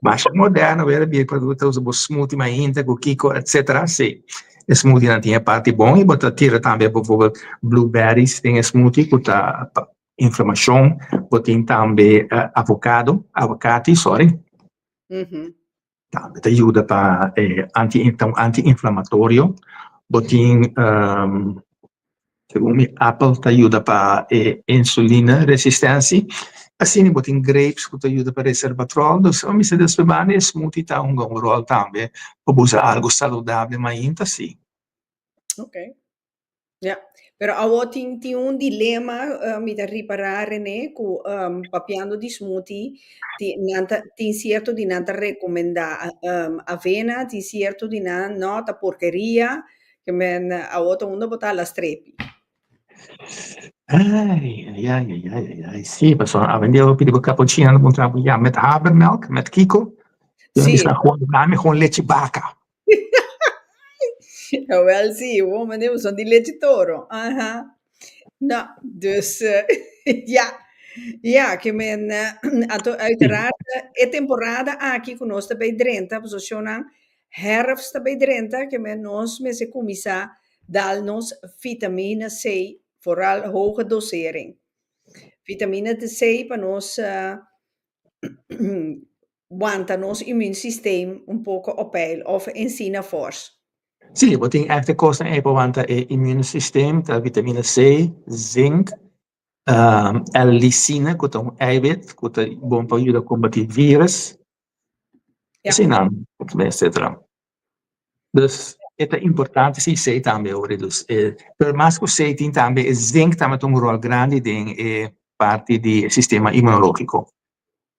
Mas moderno, era bem produto, usa smoothie mais íntegro, kiko, etc. Sim. Smoothie não tinha parte bom e botar tira também, por exemplo, blueberries, tem smoothie que tá inflamação, botem também avocado, sorry. Também te ajuda para anti-inflamatório, botem segundo apple te ajuda para insulina resistência. Assim, botin grapes que te ajuda para resveratrol. Então, me se desfebane, smoothie tá rol também, para usar algo saudável, mas ainda assim. Ok. Ja, pero a voting ti un dilema mi da riparare ne cu papiando di smoothie ti certo di nanta recomenda avena ti certo di nota porcheria che men a voto uno bota la strepi. Sì, a vendevo per il cappuccino, non potrà ja, met havermelk, met kiko. Dan is Sì. nou gewoon leche vaca. Wel zie, maar nee, sono di leche toro. Aha. Nou, dus ja, che men uiteraard è temporada aqui conosco bij Drenthe, so sono herfst bij Drenthe, che men nos me se commissa dal nos vitamine C, vooral hoge dosering. Vitamine C per nos aguanta nos immuunsysteem un poco op peil of enzina fors. Sì, botin echt cosa è provanta è immuunsysteem, da vitamine C, zinc, L-lysine, que é um eiwit, que é bom para ajudar a combater vírus. Ja. Assim não, etc. Dus é importante se C também, dus per mais que C tem também, zinc também tem rol grande em parte do sistema imunológico.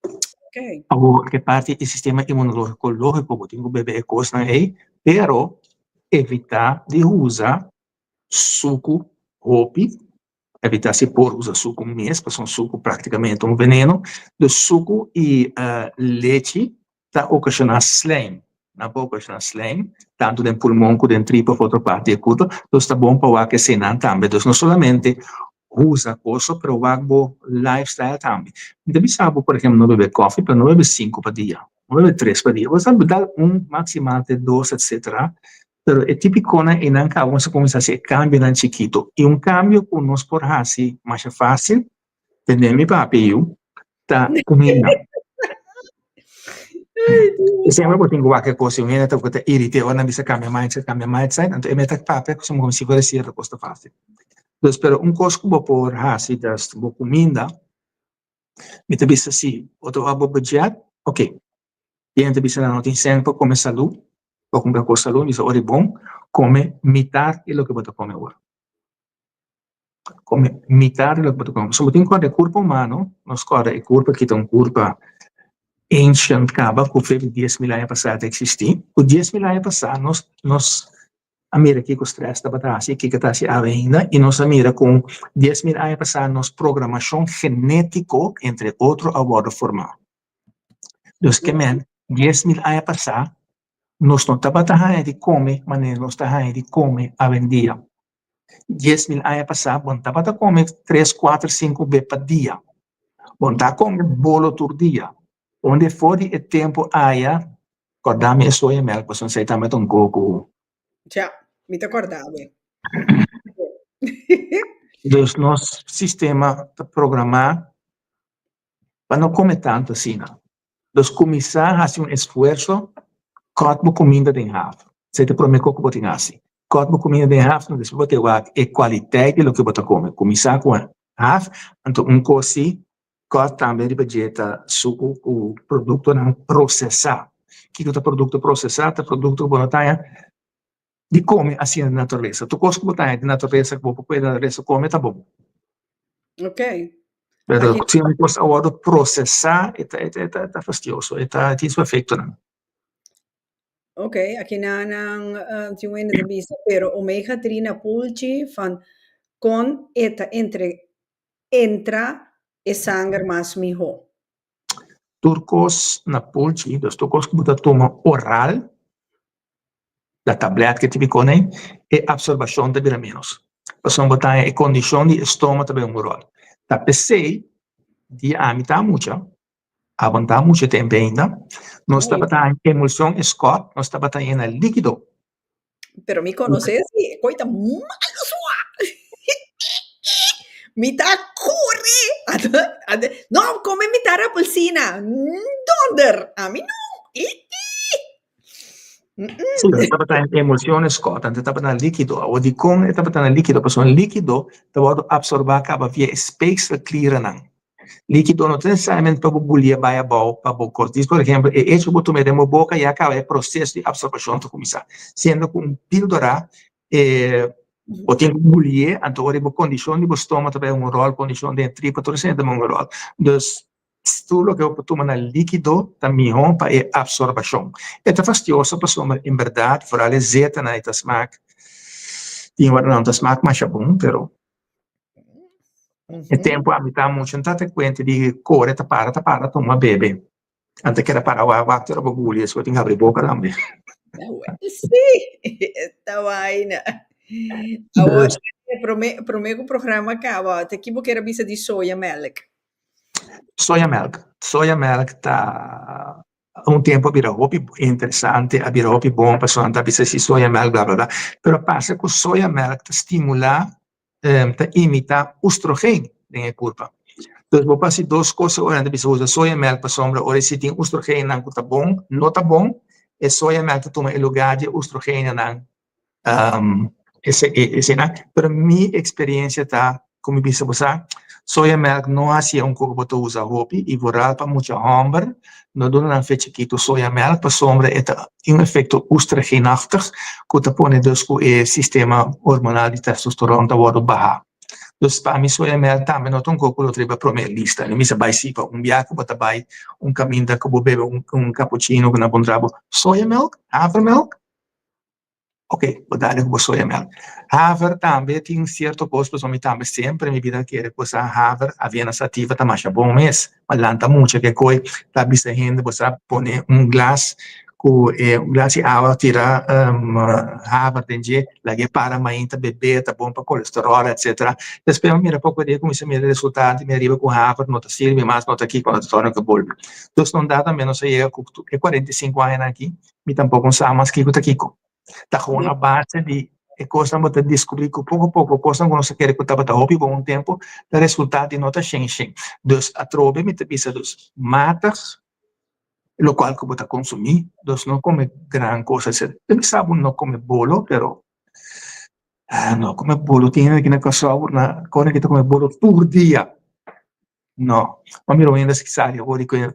Ok. Che parte do sistema imunológico lógico, botin o bebê coisa aí, pero evitar de usar suco, roupa, evitar se por usar suco mesmo, porque são suco praticamente um veneno, do suco e leite está ocasionando slime. Não pode ocasionar slime, tanto no pulmão como no tripa, por outra parte, então está bom para o aquecimento também. Então, não somente usa coisa, mas o lifestyle também. Então, sabe, por exemplo, não beber café, mas não beber 5 por dia, não beber 3 por dia. Você dar maximal de 2, etc. Pero é típico e não acaba de começar a ser cambio não chiquito. E cambio que nós por assim mais fácil, entender meu papel, tá comida. Sempre eu tenho qualquer coisa, eu ainda estou irritado, eu não bisa cambia mindset, então eu meto papel, que somos como se fosse a coisa fácil. Então, pero coisa que eu por assim, das comida, me te bisa assim, outro abo budget, ok. E ainda bisa não tem sempre comer saúde, ou comer coisa saúde, isso é bom, come metade do que você come agora. Come metade do que você come. Se você tem o corpo humano, nós o corpo que tem corpo ancient, acaba com 10.000 anos passados existir. O 10.000 anos passados, nós a mira que o stress está batendo, que está se ainda, e nós a mira com 10.000 anos passados, nós programação genética, entre outros, a bordo formal. Então, que 10.000 anos passados, nós não estamos batendo de comer, mas nós estamos de comer a vendia. 10.000 anos passados, bom, estava a comer 3, 4, 5 vezes por dia. Bom, está a comer bolo todo dia. Onde for o tempo, acordar-me soia mel, porque não sei também um coco. Ja. Me te acordava. Dus nosso sistema está programado para não comer tanto assim, não. Dus começar a fazer esforço, corta comida de half. Você te promete que você tem assim. Corta comida de half, não deixa você ter a qualidade do que você come. Começar com half, então coisa corta também de budgeta suco o produto não processar. Que é o produto processado, o produto que você tem de come assim na natureza. Tu coisa que você tem de natureza que você pode na natureza come, tá bom. Ok. Pero Aqui, se uma coisa agora processar, é fastidioso, tem seu efeito, não. ok, aqui na tinha de vista, pero omega 3 na pulchi van con eta entra e sangue mais mijo. Turcos na pulci, dos turcos que você toma oral, da tableta que te conem, e absorção de vira menos. Então, você tem a condição de estômago também um rol. Da PC, de amita mucha, aguentar muito tempo ainda, nós estamos em emulsão Scott, nós estamos em líquido. Pero me conoces y coita malo me tá corre. Não, come me tá pulsina. Donder. A mim não. Sì, estava in emulsione scotta, estava na líquido, o di con estava na líquido, perché un líquido te absorber acaba via space clear nan. Líquido não necessariamente para bulir vai a bom para bom cortis, por exemplo, e isso botou me demo boca e acaba é processo de absorção to começar. Sendo com píldora o tem que bulir, então ora a condição de o estômago também um rol, condição de tripa, tudo sempre um rol. Então tudo que eu tomo na líquido também é para a absorção. É fastidioso, pessoal, em verdade, por ali zeta na ita smaak. Tem uma não smaak mais bom, pero e tempo a metà muito não te conta de corre para toma bebe. Antes que era para o ato era bagulho, isso tem que abrir boca também. Sí, esta vaina. Agora, prometo o programa acaba. Te equivoquei a bisa de soya milk. Soya milk tá um tempo vira hobby interessante, a vira hobby bom, pessoa anda bisa si soya milk, blá blá blá. Pero passa que soya milk te estimula, te imita oestrogeen em curva. Então, vou passar duas coisas, ora, bisa usa soya milk para sombra, ora se tem oestrogeen não tá bom, não tá bom, é soya milk toma em lugar de oestrogeen não. Esse não, pero minha experiência tá, como bisa você, soya milk não hacía um coco botou usa hopi e voral para muita hambre, não dona fecha que tu soya milk para sombra é um efeito oestrogenachtig, que te põe dus com o sistema hormonal de testosterona tá baixo. Dus para mim soya milk também não tem coco outra para minha lista, não me sabe se para biaco bota vai caminho da que bebe cappuccino que na bom trabo soya milk, havermelk. Ok, vou dar com soya milk. Haver também tem certo gosto, pessoal, também sempre me vida que você haver avena sativa tá mais bom mês, mas lanta muito que coi tá bisa rende você põe glass com glass de água tira haver dentro lagi para mainta bebê tá bom para colesterol etc. Depois mira pouco de como se me resultado me arriba com haver não tá sirve mais não tá aqui quando torna que bol. Então não dá também não sei é 45 anos aqui, me tampouco sabe mais que tá aqui. Está com a base de coisa que você descobrir que pouco a pouco, coisa que você quer que você está hobby por tempo, o resultado de nota changing. Então, a trobe me precisa dos matas, o qual que você consumir, então não come gran coisa. Você sabe não come bolo, pero não come bolo, tem que na casa na coisa que come bolo todo dia. Não, mas miro ainda se sabe agora que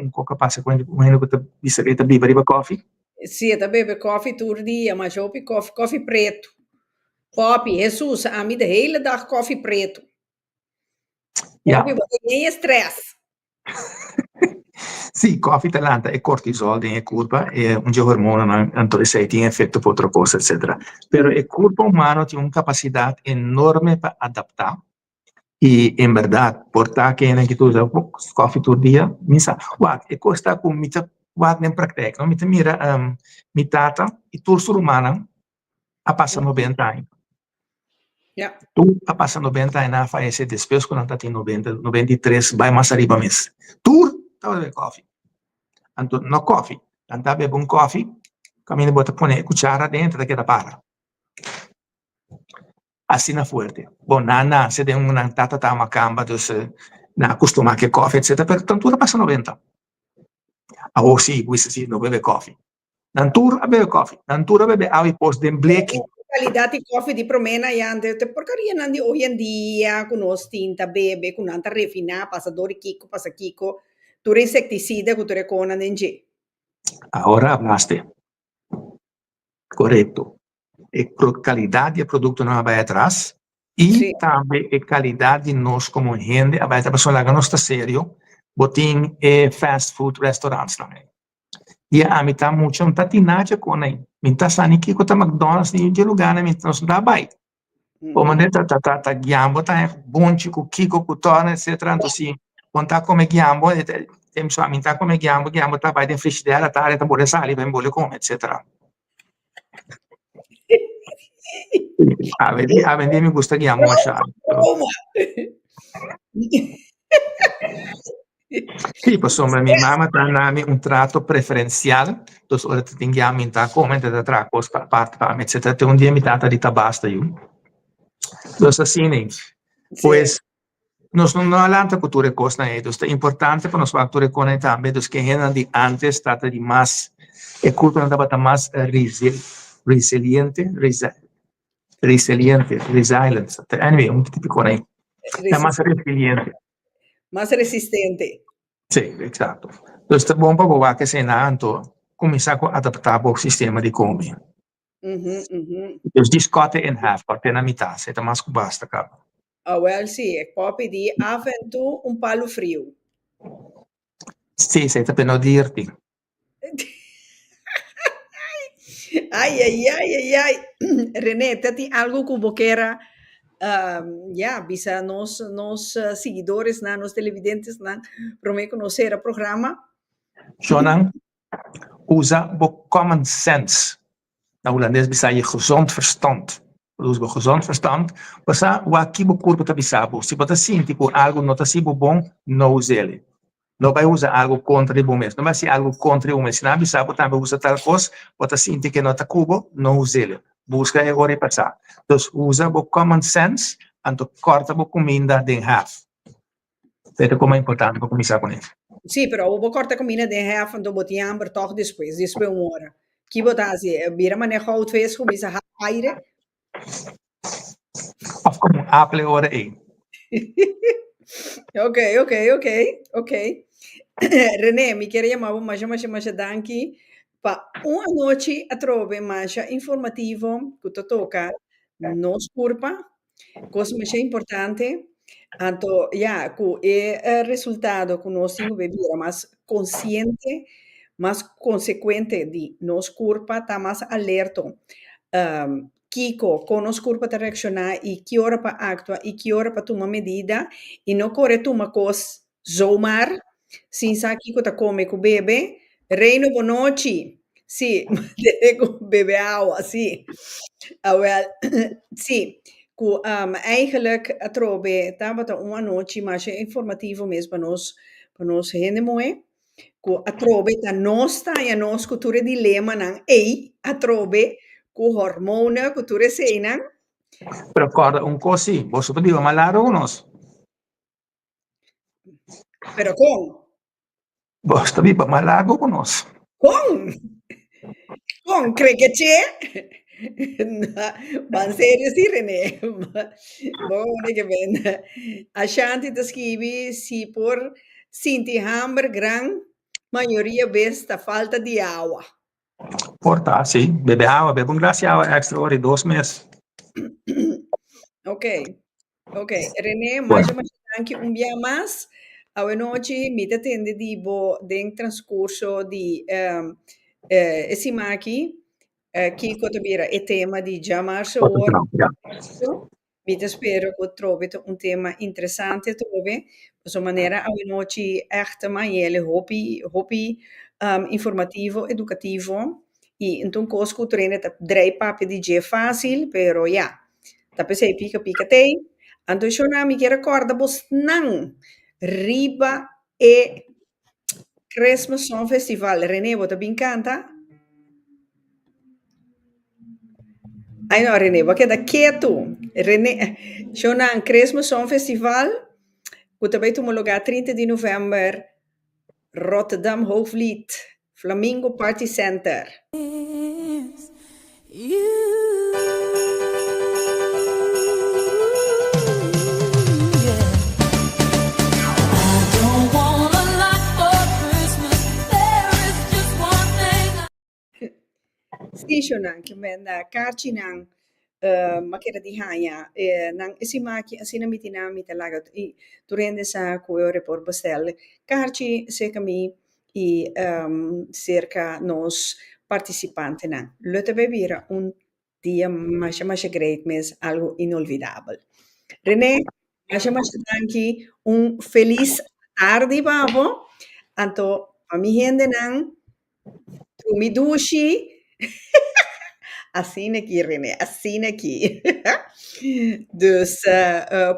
coca passa quando você bicicleta biba coffee. Sim, tá bebe coffee todo dia, mas eu coffee preto. Papi, Jesus, a mim de hele dag koffie preto. Papi, wat nem stress. Sì, coffee talanta è cortisol in curva, è un hormone, entonces tiene efecto por otra cosa, etc. Pero el cuerpo humano tiene una capacidad enorme para adaptar. Y en verdad, por tal que en que tú usas coffee todo el día, misa, guarda, e costa con mi guarda en práctica, ¿no? Mira, mi tata y todo ser humano ha pasado 90 años. Ja. Tu ha passado 90 anos, faz depois quando está em 90, 93, vai mais arriba mesmo. Tu está bebendo coffee. Então, não coffee. Então, bebe coffee, caminho bota põe cuchara dentro daquela para. assina fuerte. Bom, nana, se tem uma tata tá uma camba, dus na acostuma che coffee, etc. Per tantura passa 90. Ah, oh sì, questo sì, non beve coffee. Nantura beve coffee. Nantura bebe avi post den bleki. Qualità di coffee di promena e ante te porcaria nandi hoy en día con tinta bebe con anta refina pasadori kiko pasa kiko tu insecticida que tu recona nenje. Ahora hablaste. Correto. E qualidade de produto não vai atrás e Sì. também a qualidade de nós como gente, a pessoa lá não está sério, botem fast food restaurants também. E a mim tá muito um tatinagem com aí. Mim tá sani que com McDonald's de lugar né, mim não dá bai. Como né tá guiambo tá bom chico kiko kutona etc. Então sim, quando tá come guiambo, tem só mim tá come guiambo tá vai de frigideira tá tá bole sali, bem bole come etc. A vender me gusta guiambo machado. Roma. Sì, insomma, mia mamma dà un tratto preferenziale, dus ora ti tingiamo in ta come te da tra costa parte pa me se te un dia mi tata di tabasta io. Dus assim, pues nos non alanta cultura costa e dus importante per nos factore con e tambe dus che hena di antes stata di mas e cultura andava mas resiliente, resilience. Anyway, un tipico nei. È mas resiliente. Más resistente. Sì, esatto. Questo buon po' va che sei nato, comincia a adattare al sistema di come. Dus die scotte in half, per na metà, se te masco basta, capo. Ah, well, sì, e poi di af en toe un palo frio. Sì, sei te per non dirti. Ai, ai, ai, ai, ai. René, tati algo como que era, ya, bisa nos seguidores, nos televidentes, para me conocer el programa. Jonan, usa bo common sense. Na Holandes bisa je gezond verstand. Dus bo gezond verstand, pasa wa kibo curva ta bisabo. Se bota sinti com algo não tá sibo bom, não use ele. Não vai usar algo contra o mesmo. Não vai ser algo contra o mesmo. Se não bisabo também usa tal coisa, bota sinti que não tá cubo, não use ele. Busca agora e passar. Então usa bo common sense, anto corta bo comida de half. Veja como é importante para começar com ele. Sì, però hubo corta comida de half en dan botiam per toch después 1 hora. Ki botasi, bira mane goud feest comisa aire. Of como apple hora e. Ok. René, mi chiede chiamavo Masha Danki pa una noche a trove Masha informativo che tocca non scurpa, cosa è importante, anto ya cu risultato con nos singo bebida más consciente, más consecuente di non scurpa, ta más alerto. Kiko, con nos scurpa ta reaccionar e que hora pa actua e que hora pa tomar medida e não corre tomar cos zomaar. Sin sa Kiko ta come com bebe, Reino boa noite. Sì, bebe água, sì. Ah, well, sì, eigenlijk trobe tabata uma noite, mas é informativo mesmo para nós gente moe. Ku atrobe ta nosta e a nos cultura dilema nan ei atrobe ku hormone cultura sena. Però acorda un co' sì, posso dire, ma la conosco. Pero Basta viva, ma la conosco. con cree che c'è? Ma in serio sì René? Buone che ben. Ashanti te scrivi si por sinti hambre gran maioria besta falta di acqua. Porta, sì, bebe acqua, bebe un glasso di acqua extra ore 2 meses. Ok, René, Bueno. mais anche un dia mais. Oggi mi attende di den transcorso di Esimaki, che cotabira e tema di già marzo ora. Mi spero che trovate un tema interessante trove, questa maniera oggi echt maniere hobby informativo, educativo e então cosco treina ta drei papi di je fácil, pero ja, ta pensei pica tei, anto shona mi che ricorda bos nan riba e Christmas Song Festival René, wat bin canta? Ai no René, wat da quieto. René, shona een Christmas Song Festival. Goed, bij toen lugar 30 de november, Rotterdam Hoofdlied, Flamingo Party Center. Station che menda kaartje nang makera di hanya nang isi maki asina mitina mita lagat I durende sa kuyo report bestel kaartje se kami I circa nos participanten nang lutte bebira un dia masha great mes algo inolvidable. René, masha danki un feliz tarde babo anto ami gente nang mi dushi assim aqui, René, assim aqui. Dus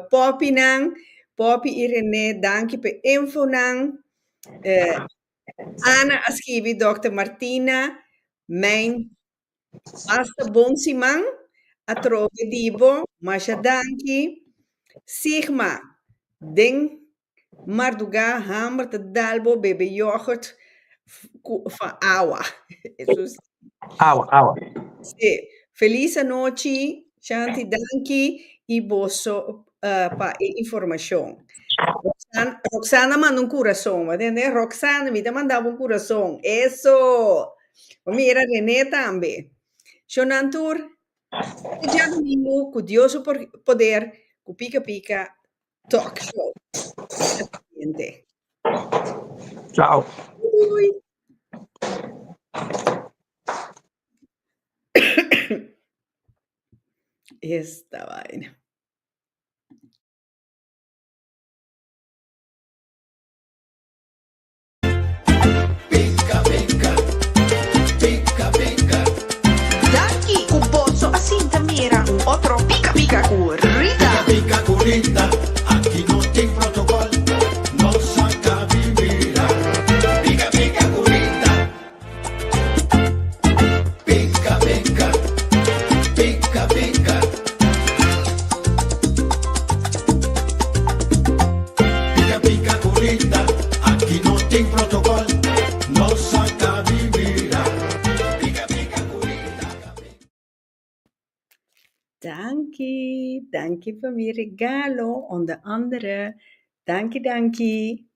Poppy nang, Poppy e René, danke per info nang. Ana Askivi, Dr. Martina, mijn basta bonsi man, a trove dibo, masha danki, Sigma, ding, marduga, hammer, de dalbo, baby yoghurt, van awa. Awa. Sì, felice noche, Shanti danki y bosso pa información. Roxana manda un corazón, ¿entiendes? Roxana me mandaba un corazón. Eso. Mira, René también. Shonantur, ya domingo, con Dios por poder, con pica pica, talk show. Ciao. Ui. Esta vaina. Danki kuboso asinta mira otro pica pica currita. Pica currita, aquí no tem protocolo, no saca vivira. Pica pica currita. Pica pica, pica pica. Pica pica currita, aquí no tem protocolo, no saca vivira. Pica pica currita. Dankie voor mijn regalo, onder andere. Dankie.